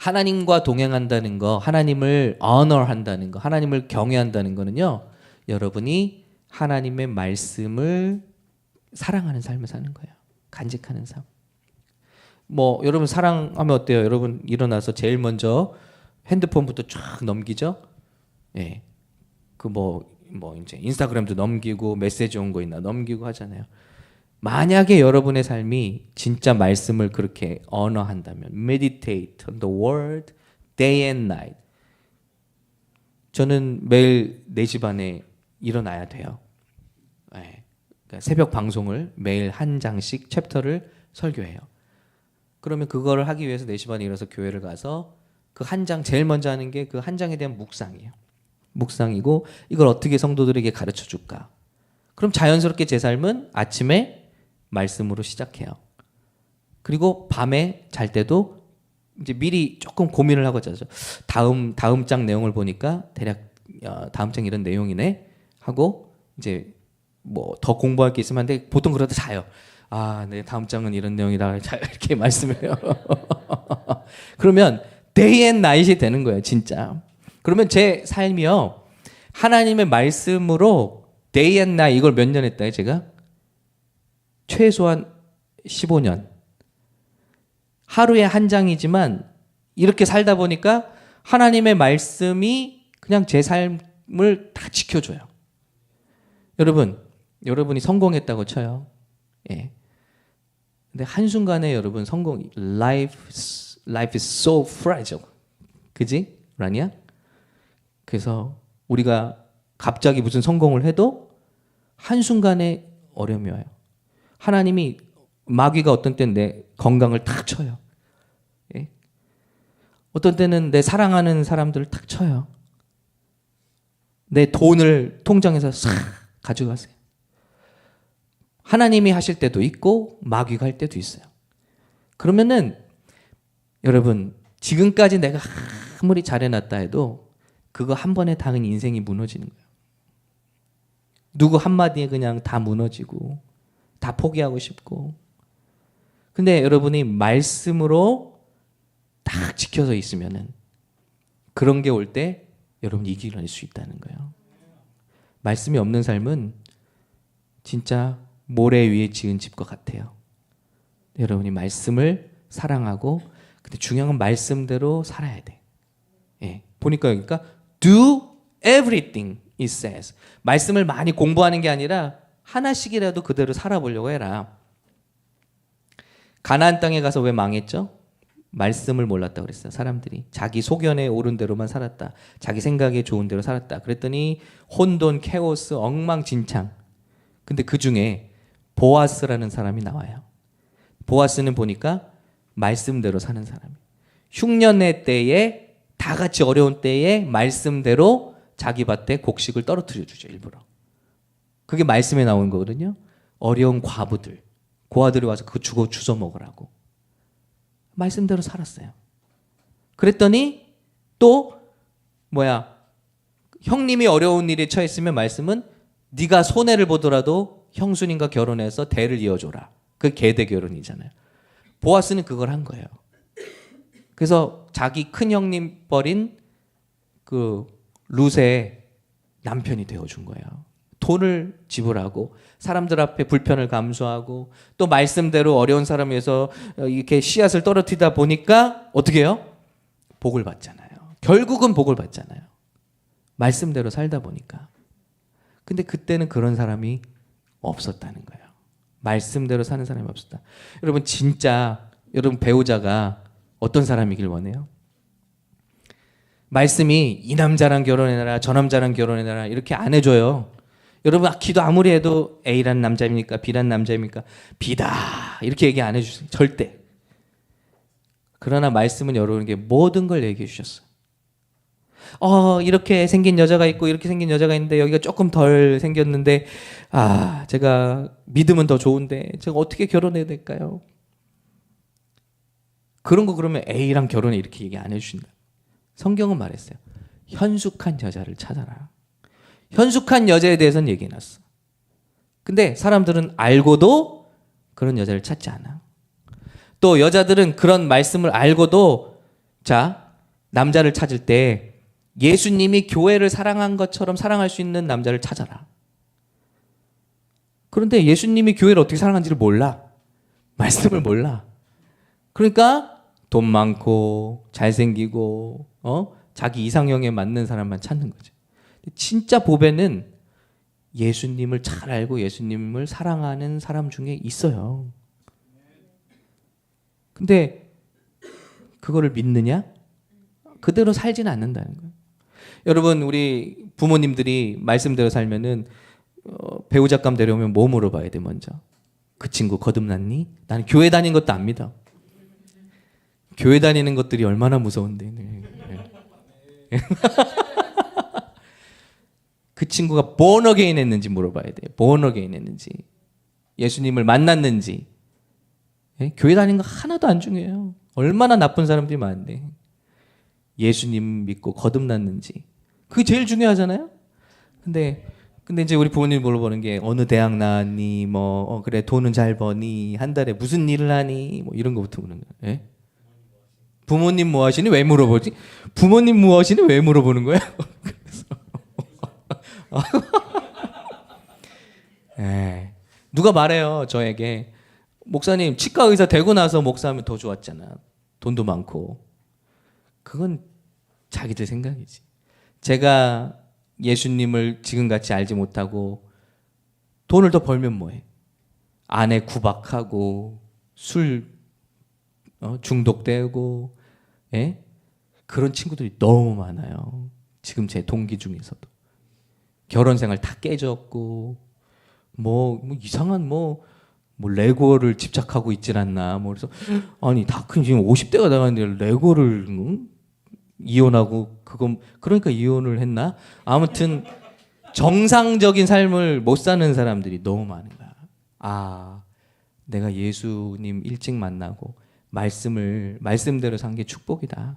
하나님과 동행한다는 거, 하나님을 honor한다는 거, 하나님을 경외한다는 거는요, 여러분이 하나님의 말씀을 사랑하는 삶을 사는 거예요. 간직하는 삶. 뭐 여러분 사랑하면 어때요? 여러분 일어나서 제일 먼저 핸드폰부터 쫙 넘기죠. 예. 그 뭐 이제 인스타그램도 넘기고 메시지 온 거 있나 넘기고 하잖아요. 만약에 여러분의 삶이 진짜 말씀을 그렇게 언어한다면 meditate on the word day and night. 저는 매일 4시 반에 일어나야 돼요. 네. 그러니까 새벽 방송을 매일 한 장씩 챕터를 설교해요. 그러면 그거를 하기 위해서 4시 반에 일어나서 교회를 가서 그 한 장 제일 먼저 하는 게 그 한 장에 대한 묵상이에요. 묵상이고 이걸 어떻게 성도들에게 가르쳐 줄까? 그럼 자연스럽게 제 삶은 아침에 말씀으로 시작해요. 그리고 밤에 잘 때도 이제 미리 조금 고민을 하고 자죠. 다음 장 내용을 보니까 대략 다음 장 이런 내용이네 하고 이제 뭐 더 공부할 게 있으면 하는데 보통 그러다 자요. 아, 네, 다음 장은 이런 내용이다. 이렇게 말씀을 해요. 그러면 day and night이 되는 거예요, 진짜. 그러면 제 삶이요, 하나님의 말씀으로 day and night 이걸 몇 년 했다요, 제가? 최소한 15년. 하루에 한 장이지만 이렇게 살다 보니까 하나님의 말씀이 그냥 제 삶을 다 지켜줘요. 여러분이 성공했다고 쳐요. 예. 근데 한순간에 여러분 life is so fragile. 그지? 라니야? 그래서 우리가 갑자기 무슨 성공을 해도 한순간에 어려움이 와요. 하나님이 마귀가 어떤 때는 내 건강을 탁 쳐요. 예? 어떤 때는 내 사랑하는 사람들을 탁 쳐요. 내 돈을 통장에서 싹 가져가세요. 하나님이 하실 때도 있고 마귀가 할 때도 있어요. 그러면은 여러분 지금까지 내가 아무리 잘해놨다 해도 그거 한 번에 당한 인생이 무너지는 거예요. 누구 한마디에 그냥 다 무너지고 다 포기하고 싶고. 근데 여러분이 말씀으로 딱 지켜서 있으면은 그런 게 올 때 여러분이 이겨낼 수 있다는 거예요. 말씀이 없는 삶은 진짜 모래 위에 지은 집과 같아요. 여러분이 말씀을 사랑하고 근데 중요한 건 말씀대로 살아야 돼. 예. 보니까 여기가 do everything it says. 말씀을 많이 공부하는 게 아니라 하나씩이라도 그대로 살아보려고 해라. 가나안 땅에 가서 왜 망했죠? 말씀을 몰랐다고 그랬어요. 사람들이 자기 소견에 옳은 대로만 살았다. 자기 생각에 좋은 대로 살았다. 그랬더니 혼돈, 케오스, 엉망진창. 근데 그 중에 보아스라는 사람이 나와요. 보아스는 보니까 말씀대로 사는 사람이에요. 흉년의 때에 다 같이 어려운 때에 말씀대로 자기 밭에 곡식을 떨어뜨려 주죠. 일부러. 그게 말씀에 나오는 거거든요. 어려운 과부들, 고아들이 와서 그거 주워 먹으라고. 말씀대로 살았어요. 그랬더니 또 형님이 어려운 일에 처했으면 말씀은 네가 손해를 보더라도 형수님과 결혼해서 대를 이어줘라. 그 계대 결혼이잖아요. 보아스는 그걸 한 거예요. 그래서 자기 큰 형님 버린 그 룻의 남편이 되어준 거예요. 돈을 지불하고 사람들 앞에 불편을 감수하고 또 말씀대로 어려운 사람 위해서 이렇게 씨앗을 떨어뜨리다 보니까 어떻게 해요? 복을 받잖아요. 결국은 복을 받잖아요. 말씀대로 살다 보니까. 근데 그때는 그런 사람이 없었다는 거예요. 말씀대로 사는 사람이 없었다. 여러분 진짜 여러분 배우자가 어떤 사람이길 원해요? 말씀이 이 남자랑 결혼해라 저 남자랑 결혼해라 이렇게 안 해줘요. 여러분 기도 아무리 해도 A란 남자입니까? B란 남자입니까? B다 이렇게 얘기 안 해주세요. 절대. 그러나 말씀은 여러분에게 모든 걸 얘기해 주셨어요. 이렇게 생긴 여자가 있고 이렇게 생긴 여자가 있는데 여기가 조금 덜 생겼는데 제가 믿음은 더 좋은데 제가 어떻게 결혼해야 될까요? 그런 거 그러면 A랑 결혼해 이렇게 얘기 안 해주신다. 성경은 말했어요. 현숙한 여자를 찾아라. 현숙한 여자에 대해서는 얘기해놨어. 근데 사람들은 알고도 그런 여자를 찾지 않아. 또 여자들은 그런 말씀을 알고도 남자를 찾을 때 예수님이 교회를 사랑한 것처럼 사랑할 수 있는 남자를 찾아라. 그런데 예수님이 교회를 어떻게 사랑하는지를 몰라. 말씀을 몰라. 그러니까 돈 많고 잘생기고 자기 이상형에 맞는 사람만 찾는 거죠. 진짜 보배는 예수님을 잘 알고 예수님을 사랑하는 사람 중에 있어요. 근데 그거를 믿느냐? 그대로 살지는 않는다는 거예요. 여러분 우리 부모님들이 말씀대로 살면은 배우자감 데려오면 뭐 물어봐야 돼 먼저? 그 친구 거듭났니? 나는 교회 다닌 것도 안 믿어. 교회 다니는 것들이 얼마나 무서운데. 그 친구가 born again 했는지 물어봐야 돼. born again 했는지. 예수님을 만났는지. 교회 다니는 거 하나도 안 중요해요. 얼마나 나쁜 사람들이 많은데. 예수님 믿고 거듭났는지. 그게 제일 중요하잖아요. 근데 이제 우리 부모님 물어보는 게 어느 대학 나왔니? 그래 돈은 잘 버니? 한 달에 무슨 일을 하니? 이런 거부터 묻는 거예요. 예? 부모님 뭐 하시니? 왜 물어보지? 부모님 뭐 하시니? 왜 물어보는 거야? 예. 누가 말해요 저에게 목사님 치과 의사 되고 나서 목사하면 더 좋았잖아. 돈도 많고. 그건 자기들 생각이지. 제가 예수님을 지금같이 알지 못하고 돈을 더 벌면 뭐해? 아내 구박하고 술 중독되고 그런 친구들이 너무 많아요. 지금 제 동기 중에서도. 결혼 생활 다 깨졌고 이상한 뭐 레고를 집착하고 있질 않나. 뭐 그래서 아니 다큰 지금 50대가 나갔는데 레고를 이혼하고 그건 그러니까 이혼을 했나? 아무튼 정상적인 삶을 못 사는 사람들이 너무 많은 거야. 아, 내가 예수님 일찍 만나고 말씀대로 산 게 축복이다.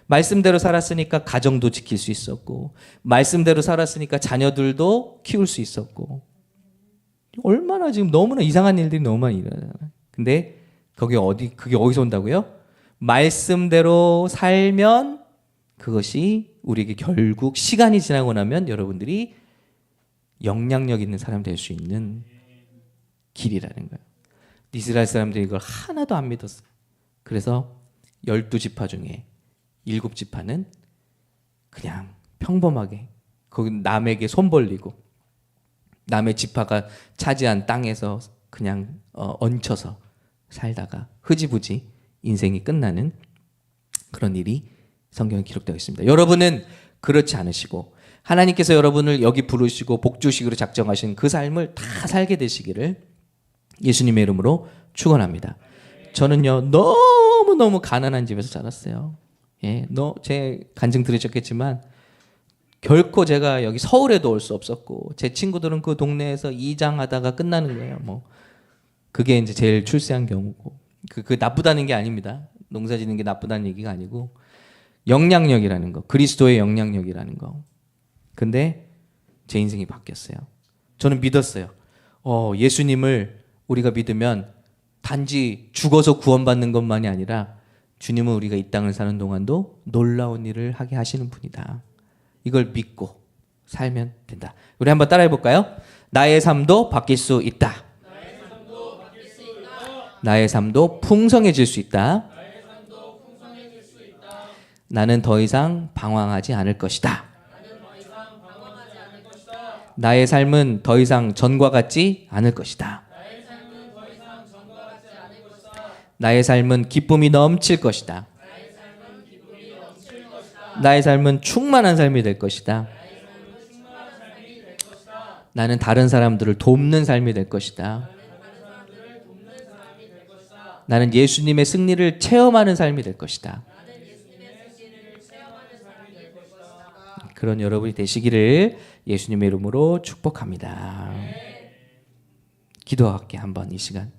말씀대로 살았으니까 가정도 지킬 수 있었고, 말씀대로 살았으니까 자녀들도 키울 수 있었고, 얼마나 지금 너무나 이상한 일들이 너무 많이 일어나잖아요. 근데 그게 어디서 온다고요? 말씀대로 살면 그것이 우리에게 결국 시간이 지나고 나면 여러분들이 영향력 있는 사람 될 수 있는 길이라는 거예요. 이스라엘 사람들이 이걸 하나도 안 믿었어요. 그래서 12지파 중에 7지파는 그냥 평범하게 거기 남에게 손 벌리고 남의 지파가 차지한 땅에서 그냥 얹혀서 살다가 흐지부지 인생이 끝나는 그런 일이 성경에 기록되어 있습니다. 여러분은 그렇지 않으시고 하나님께서 여러분을 여기 부르시고 복주식으로 작정하신 그 삶을 다 살게 되시기를 예수님의 이름으로 축원합니다. 저는요 너무 가난한 집에서 자랐어요. 예, 제 간증 들으셨겠지만 결코 제가 여기 서울에도 올 수 없었고 제 친구들은 그 동네에서 이장하다가 끝나는 거예요. 뭐 그게 이제 제일 출세한 경우고 그 나쁘다는 게 아닙니다. 농사짓는 게 나쁘다는 얘기가 아니고 영향력이라는 거, 그리스도의 영향력이라는 거. 근데 제 인생이 바뀌었어요. 저는 믿었어요. 예수님을 우리가 믿으면 단지 죽어서 구원받는 것만이 아니라 주님은 우리가 이 땅을 사는 동안도 놀라운 일을 하게 하시는 분이다. 이걸 믿고 살면 된다. 우리 한번 따라해 볼까요? 나의 삶도 바뀔 수 있다. 나의 삶도 풍성해질 수 있다. 나는 더 이상 방황하지 않을 것이다. 나의 삶은 더 이상 전과 같지 않을 것이다. 나의 삶은 기쁨이 넘칠 것이다. 나의 삶은 충만한 삶이 될 것이다. 나는 다른 사람들을 돕는 삶이 될 것이다. 나는 예수님의 승리를 체험하는 삶이 될 것이다. 그런 여러분이 되시기를 예수님의 이름으로 축복합니다. 기도할게 한번 이 시간.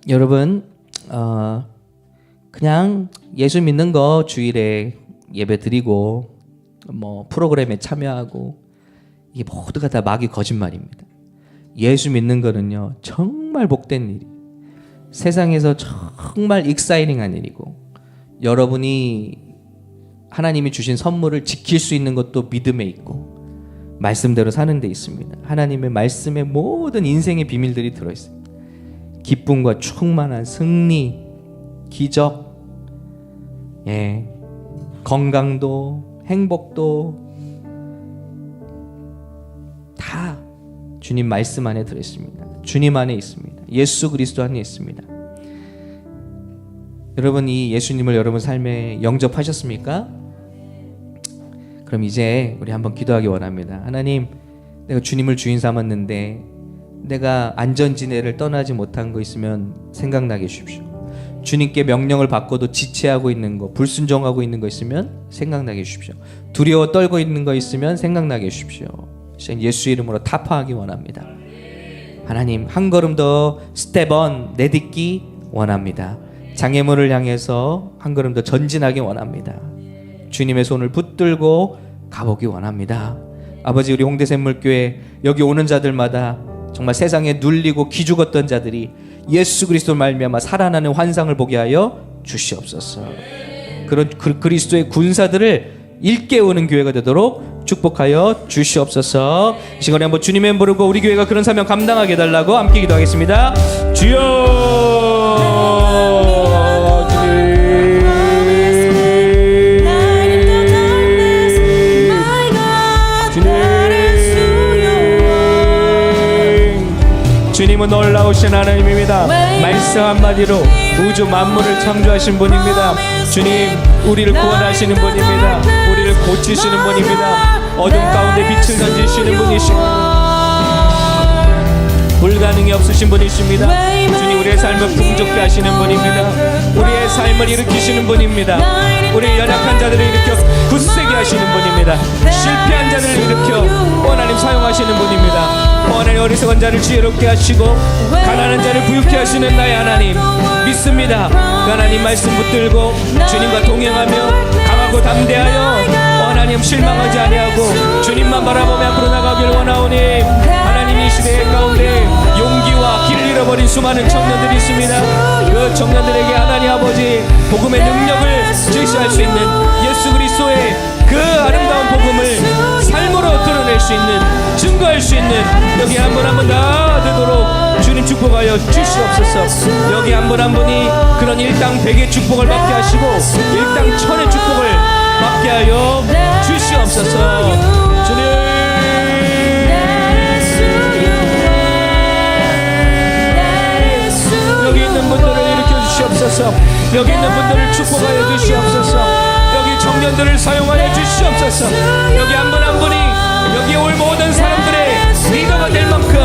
여러분 그냥 예수 믿는 거 주일에 예배 드리고 뭐 프로그램에 참여하고 이게 모두가 다 마귀 거짓말입니다. 예수 믿는 거는요 정말 복된 일이 세상에서 정말 익사이링한 일이고 여러분이 하나님이 주신 선물을 지킬 수 있는 것도 믿음에 있고 말씀대로 사는 데 있습니다. 하나님의 말씀에 모든 인생의 비밀들이 들어있습니다. 기쁨과 충만한 승리, 기적, 건강도, 행복도 다 주님 말씀 안에 들어있습니다. 주님 안에 있습니다. 예수 그리스도 안에 있습니다. 여러분 이 예수님을 여러분 삶에 영접하셨습니까? 그럼 이제 우리 한번 기도하기 원합니다. 하나님, 내가 주님을 주인 삼았는데 내가 안전지대를 떠나지 못한 거 있으면 생각나게 해주십시오. 주님께 명령을 받고도 지체하고 있는 거, 불순종하고 있는 거 있으면 생각나게 해주십시오. 두려워 떨고 있는 거 있으면 생각나게 해주십시오. 예수 이름으로 타파하기 원합니다. 하나님, 한 걸음 더 스텝1 내딛기 원합니다. 장애물을 향해서 한 걸음 더 전진하기 원합니다. 주님의 손을 붙들고 가보기 원합니다. 아버지, 우리 홍대샘물교회 여기 오는 자들마다 정말 세상에 눌리고 기죽었던 자들이 예수 그리스도 말미암아 살아나는 환상을 보게 하여 주시옵소서. 그런 그리스도의 군사들을 일깨우는 교회가 되도록 축복하여 주시옵소서. 이 시간에 한번 주님의 부르고 우리 교회가 그런 사명 감당하게 해달라고 함께 기도하겠습니다. 주여 주님은 놀라우신 하나님입니다. 말씀 한마디로 우주 만물을 창조하신 분입니다. 주님, 우리를 구원하시는 분입니다. 우리를 고치시는 분입니다. 어둠 가운데 빛을 던지시는 분이십니다. 불가능이 없으신 분이십니다. 주님, 우리의 삶을 풍족케 하시는 분입니다. 우리의 삶을 일으키시는 분입니다. 우리 연약한 자들을 일으켜 굳세게 하시는 분입니다. 실패한 자들을 일으켜 하나님 사용하시는 분입니다. 하나님, 어리석은 자를 지혜롭게 하시고 가난한 자를 부유케 하시는 나의 하나님 믿습니다. 하나님 말씀 붙들고 주님과 동행하며 강하고 담대하여 하나님 실망하지 아니하고 주님만 바라보며 앞으로 나가길 원하오니, 하나님 이 시대 가운데 용기와 길을 잃어버린 수많은 청년들이 있습니다. 그 청년들에게 하나님 아버지 복음의 능력을 제시할 수 있는 예수 그리스도의 그 아름다운 복음을 삶으로 드러낼 수 있는, 증거할 수 있는 여기 한 분 한 분 다 되도록 주님 축복하여 주시옵소서. 여기 한 분 한 분이 그런 일당 백의 축복을 받게 하시고 일당 천의 축복을 받게 하여 주시옵소서. 주님, 여기 있는 분들을 일으켜 주시옵소서. 여기 있는 분들을 축복하여 주시옵소서. 여기 청년들을 사용하여 주시옵소서. 여기 한 분 한 분이 여기 올 모든 사람들의 리더가 될 만큼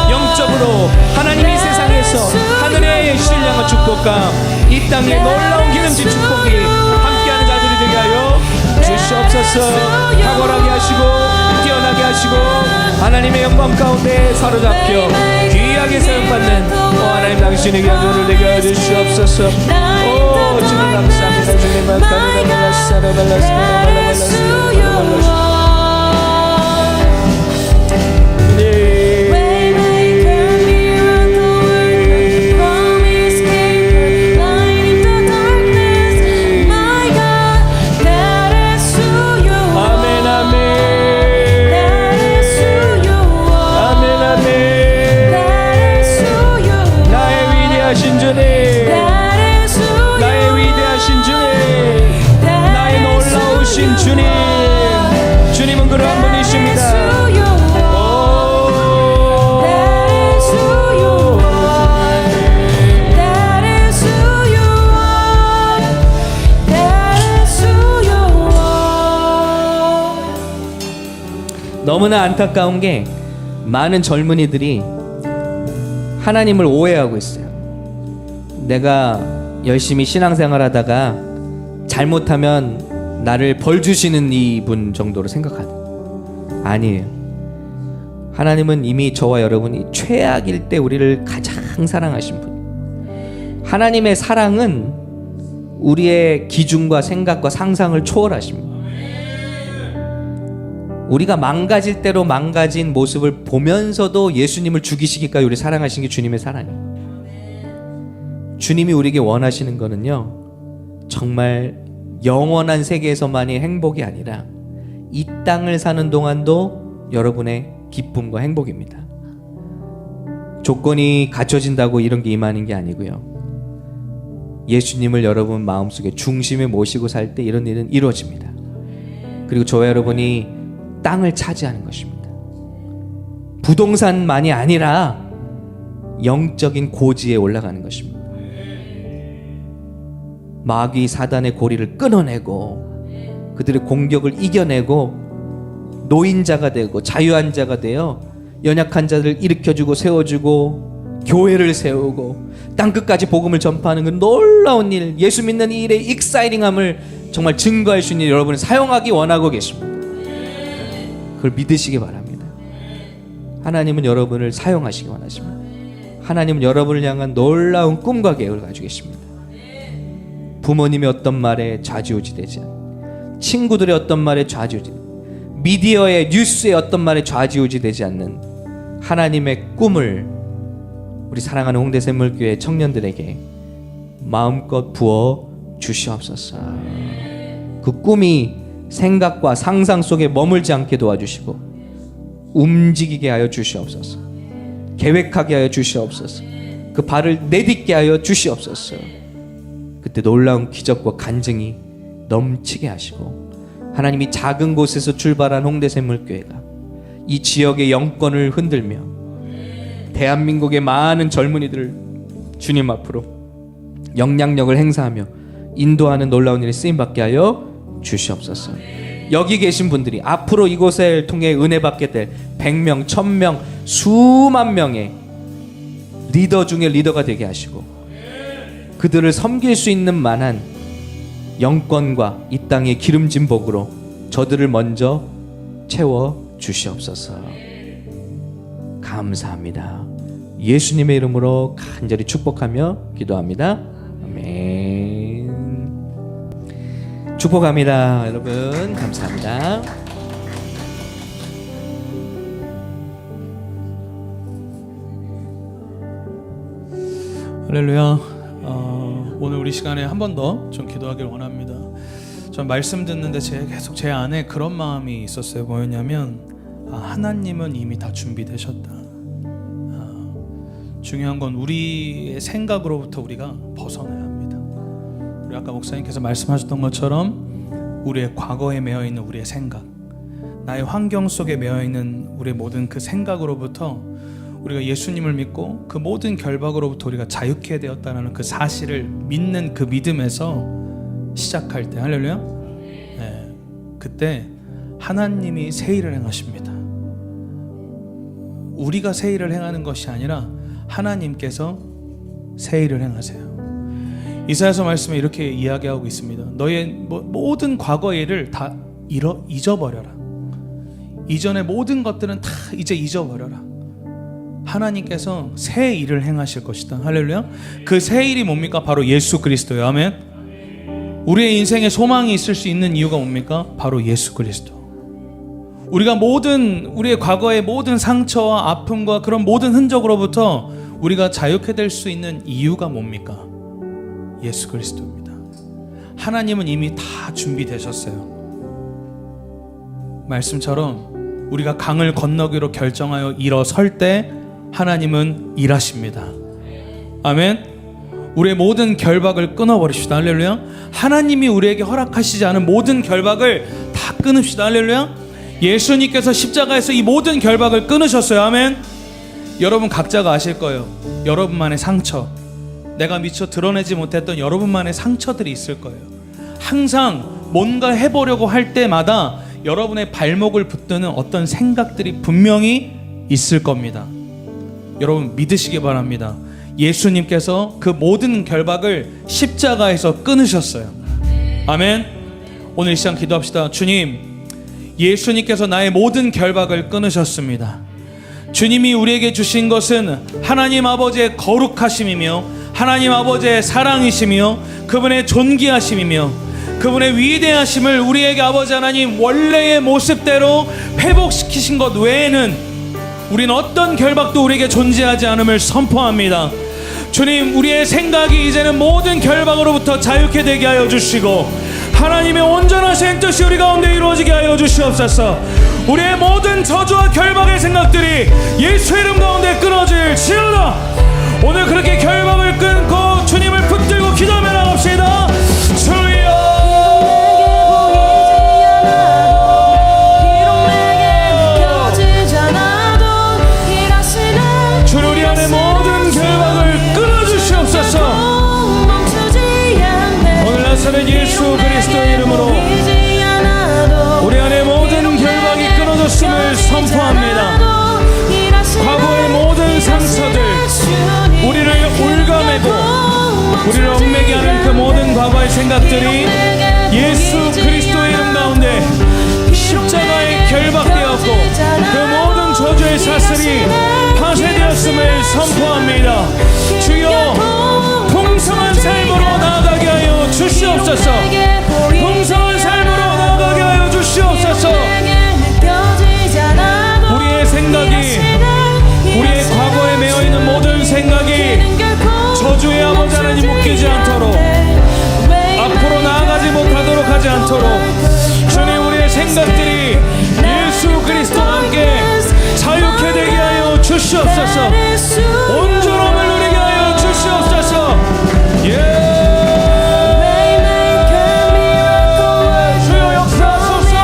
영적으로 하나님이 세상에서 하늘의 신령한 축복과 이 땅의 놀라운 기름진 축복이 함께하는 자들이 되게 하여 주시옵소서. 탁월하게 하시고 뛰어나게 하시고 하나님의 영광 가운데 사로잡혀 귀하게 사용받는 하나님 당신의 경륜을 되게 하여 주시옵소서. 오 주님 감사합니다. 주님만 주님은 그러한 분이십니다. 너무나 안타까운 게 많은 젊은이들이 하나님을 오해하고 있어요. 내가 열심히 신앙생활 하다가 잘못하면 나를 벌 주시는 이분 정도로 생각하는, 아니에요. 하나님은 이미 저와 여러분이 최악일 때 우리를 가장 사랑하신 분. 하나님의 사랑은 우리의 기준과 생각과 상상을 초월하십니다. 우리가 망가질 대로 망가진 모습을 보면서도 예수님을 죽이시기까지 우리 사랑하신 게 주님의 사랑이에요. 주님이 우리에게 원하시는 거는요, 정말 영원한 세계에서만의 행복이 아니라 이 땅을 사는 동안도 여러분의 기쁨과 행복입니다. 조건이 갖춰진다고 이런 게 임하는 게 아니고요, 예수님을 여러분 마음속에 중심에 모시고 살 때 이런 일은 이루어집니다. 그리고 저와 여러분이 땅을 차지하는 것입니다. 부동산만이 아니라 영적인 고지에 올라가는 것입니다. 마귀 사단의 고리를 끊어내고 그들의 공격을 이겨내고 노인자가 되고 자유한 자가 되어 연약한 자들을 일으켜주고 세워주고 교회를 세우고 땅끝까지 복음을 전파하는 그 놀라운 일, 예수 믿는 이 일의 익사이팅함을 정말 증거할 수 있는 여러분을 사용하기 원하고 계십니다. 그걸 믿으시기 바랍니다. 하나님은 여러분을 사용하시기 원하십니다. 하나님은 여러분을 향한 놀라운 꿈과 계획을 가지고 계십니다. 부모님의 어떤 말에 좌지우지되지 않는, 친구들의 어떤 말에 좌지우지되지 않는, 미디어의 뉴스의 어떤 말에 좌지우지되지 않는 하나님의 꿈을 우리 사랑하는 홍대샘물교회 청년들에게 마음껏 부어 주시옵소서. 그 꿈이 생각과 상상 속에 머물지 않게 도와주시고 움직이게 하여 주시옵소서. 계획하게 하여 주시옵소서. 그 발을 내딛게 하여 주시옵소서. 그때 놀라운 기적과 간증이 넘치게 하시고 하나님이 작은 곳에서 출발한 홍대샘물교회가 이 지역의 영권을 흔들며 대한민국의 많은 젊은이들을 주님 앞으로 영향력을 행사하며 인도하는 놀라운 일에 쓰임받게 하여 주시옵소서. 여기 계신 분들이 앞으로 이곳을 통해 은혜 받게 될 100명, 1000명, 수만 명의 리더 중에 리더가 되게 하시고 그들을 섬길 수 있는 만한 영권과 이 땅의 기름진 복으로 저들을 먼저 채워 주시옵소서. 감사합니다. 예수님의 이름으로 간절히 축복하며 기도합니다. 아멘. 축복합니다. 여러분 감사합니다. 할렐루야. 오늘 우리 시간에 한 번 더 좀 기도하길 원합니다. 전 말씀 듣는데 계속 제 안에 그런 마음이 있었어요. 뭐였냐면 하나님은 이미 다 준비되셨다. 중요한 건 우리의 생각으로부터 우리가 벗어나야 합니다. 우리 아까 목사님께서 말씀하셨던 것처럼 우리의 과거에 매여있는 우리의 생각, 나의 환경 속에 매여있는 우리의 모든 그 생각으로부터 우리가 예수님을 믿고 그 모든 결박으로부터 우리가 자유케 되었다는 그 사실을 믿는 그 믿음에서 시작할 때, 할렐루야, 네, 그때 하나님이 새 일을 행하십니다. 우리가 새 일을 행하는 것이 아니라 하나님께서 새 일을 행하세요. 이사야서 말씀에 이렇게 이야기하고 있습니다. 너의 모든 과거 일을 다 잊어버려라. 이전의 모든 것들은 다 이제 잊어버려라. 하나님께서 새 일을 행하실 것이다. 할렐루야. 그 새 일이 뭡니까? 바로 예수 그리스도예요. 아멘. 우리의 인생에 소망이 있을 수 있는 이유가 뭡니까? 바로 예수 그리스도. 우리가 우리의 과거의 모든 상처와 아픔과 그런 모든 흔적으로부터 우리가 자유케 될 수 있는 이유가 뭡니까? 예수 그리스도입니다. 하나님은 이미 다 준비되셨어요. 말씀처럼 우리가 강을 건너기로 결정하여 일어설 때 하나님은 일하십니다. 아멘. 우리의 모든 결박을 끊어버립시다. 할렐루야. 하나님이 우리에게 허락하시지 않은 모든 결박을 다 끊읍시다. 할렐루야. 예수님께서 십자가에서 이 모든 결박을 끊으셨어요. 아멘. 여러분 각자가 아실 거예요. 여러분만의 상처, 내가 미처 드러내지 못했던 여러분만의 상처들이 있을 거예요. 항상 뭔가 해보려고 할 때마다 여러분의 발목을 붙드는 어떤 생각들이 분명히 있을 겁니다. 여러분 믿으시기 바랍니다. 예수님께서 그 모든 결박을 십자가에서 끊으셨어요. 아멘. 오늘 이 시간 기도합시다. 주님, 예수님께서 나의 모든 결박을 끊으셨습니다. 주님이 우리에게 주신 것은 하나님 아버지의 거룩하심이며 하나님 아버지의 사랑이시며 그분의 존귀하심이며 그분의 위대하심을 우리에게 아버지 하나님 원래의 모습대로 회복시키신 것 외에는 우리는 어떤 결박도 우리에게 존재하지 않음을 선포합니다. 주님, 우리의 생각이 이제는 모든 결박으로부터 자유케 되게 하여 주시고 하나님의 온전하신 뜻이 우리 가운데 이루어지게 하여 주시옵소서. 우리의 모든 저주와 결박의 생각들이 예수 이름 가운데 끊어질지어다. 오늘 그렇게 결박을 끊고 주님을 붙들고 기도하며 나갑시다. 주여, 주님 우리 안에 모든 결박을 끊어주시옵소서. 오늘 나사렛 예수 그리스도의 이름으로 우리 안에 모든 결박이 끊어졌음을 선포합니다. 과거의 모든 상처들, 우리를 올가매고 우리를 얽매게 하는 그 모든 과거의 생각들이 예수 그리스도의 이름 가운데 십자가에 결박되었고 그 모든 저주의 사슬이 파쇄되었음을 선포합니다. 주여, 풍성한 삶으로 나아가게 하여 주시옵소서. 풍성한 삶으로 나아가게 하여 주시옵소서. 우리의 생각이, 우리의 과거에 매어있는 모든 생각이 저주의 아버지 하나님 묶이지 않도록, 앞으로 나아가지 못하도록 하지 않도록 주님, 우리의 생각들이 예수 그리스도와 함께 자유케 되게 하여 주시옵소서. 온전함을 누리게 하여 주시옵소서. 주여 역사하소서.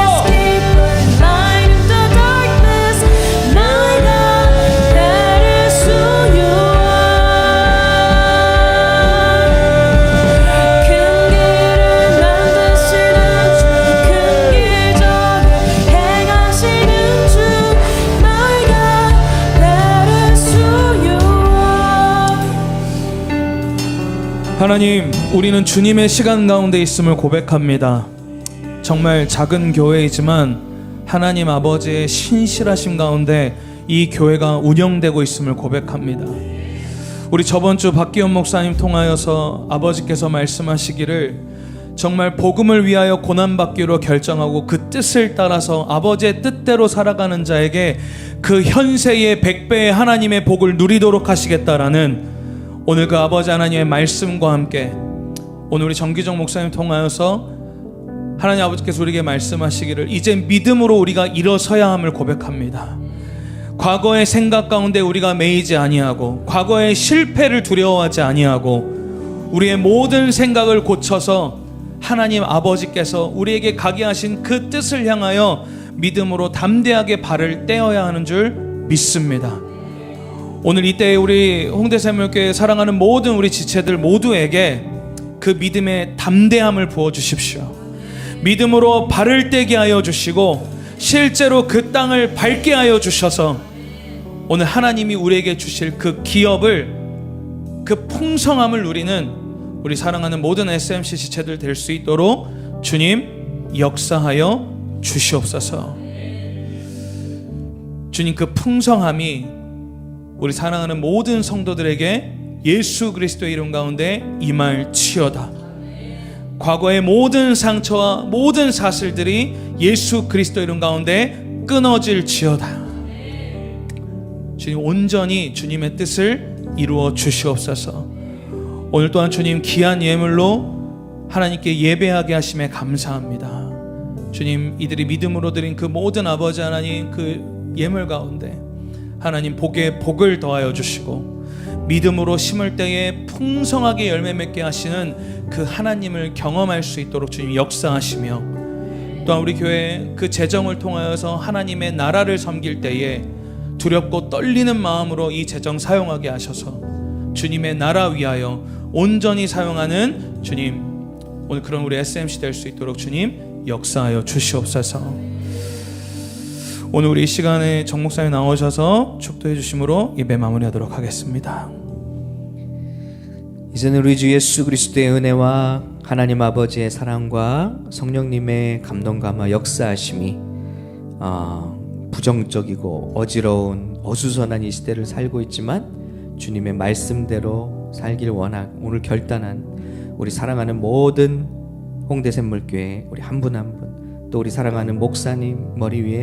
큰 길을 만드시는 주, 큰 길 저 하나님, 우리는 주님의 시간 가운데 있음을 고백합니다. 정말 작은 교회이지만 하나님 아버지의 신실하심 가운데 이 교회가 운영되고 있음을 고백합니다. 우리 저번 주 박기현 목사님 통하여서 아버지께서 말씀하시기를 정말 복음을 위하여 고난받기로 결정하고 그 뜻을 따라서 아버지의 뜻대로 살아가는 자에게 그 현세의 100배의 하나님의 복을 누리도록 하시겠다라는 오늘 그 아버지 하나님의 말씀과 함께 오늘 우리 정기정 목사님 통하여서 하나님 아버지께서 우리에게 말씀하시기를 이제 믿음으로 우리가 일어서야 함을 고백합니다. 과거의 생각 가운데 우리가 매이지 아니하고 과거의 실패를 두려워하지 아니하고 우리의 모든 생각을 고쳐서 하나님 아버지께서 우리에게 가게 하신 그 뜻을 향하여 믿음으로 담대하게 발을 떼어야 하는 줄 믿습니다. 오늘 이때에 우리 홍대샘물교회 사랑하는 모든 우리 지체들 모두에게 그 믿음의 담대함을 부어주십시오. 믿음으로 발을 떼게 하여 주시고 실제로 그 땅을 밟게 하여 주셔서 오늘 하나님이 우리에게 주실 그 기업을 그 풍성함을 누리는 우리 사랑하는 모든 SMC 지체들 될 수 있도록 주님 역사하여 주시옵소서. 주님 그 풍성함이 우리 사랑하는 모든 성도들에게 예수 그리스도의 이름 가운데 임할지어다. 과거의 모든 상처와 모든 사슬들이 예수 그리스도의 이름 가운데 끊어질지어다. 주님 온전히 주님의 뜻을 이루어 주시옵소서. 오늘 또한 주님 귀한 예물로 하나님께 예배하게 하심에 감사합니다. 주님 이들이 믿음으로 드린 그 모든 아버지 하나님 그 예물 가운데 하나님 복에 복을 더하여 주시고 믿음으로 심을 때에 풍성하게 열매 맺게 하시는 그 하나님을 경험할 수 있도록 주님 역사하시며 또한 우리 교회 그 재정을 통하여서 하나님의 나라를 섬길 때에 두렵고 떨리는 마음으로 이 재정 사용하게 하셔서 주님의 나라 위하여 온전히 사용하는 주님 오늘 그런 우리 SMC 될 수 있도록 주님 역사하여 주시옵소서. 오늘 우리 이 시간에 정 목사님 나오셔서 축도해 주심으로 예배 마무리하도록 하겠습니다. 이제는 우리 주 예수 그리스도의 은혜와 하나님 아버지의 사랑과 성령님의 감동감화 역사하심이 부정적이고 어지러운 어수선한 이 시대를 살고 있지만 주님의 말씀대로 살길 오늘 결단한 우리 사랑하는 모든 홍대샘물교회 우리 한 분 한 분 또 우리 사랑하는 목사님 머리 위에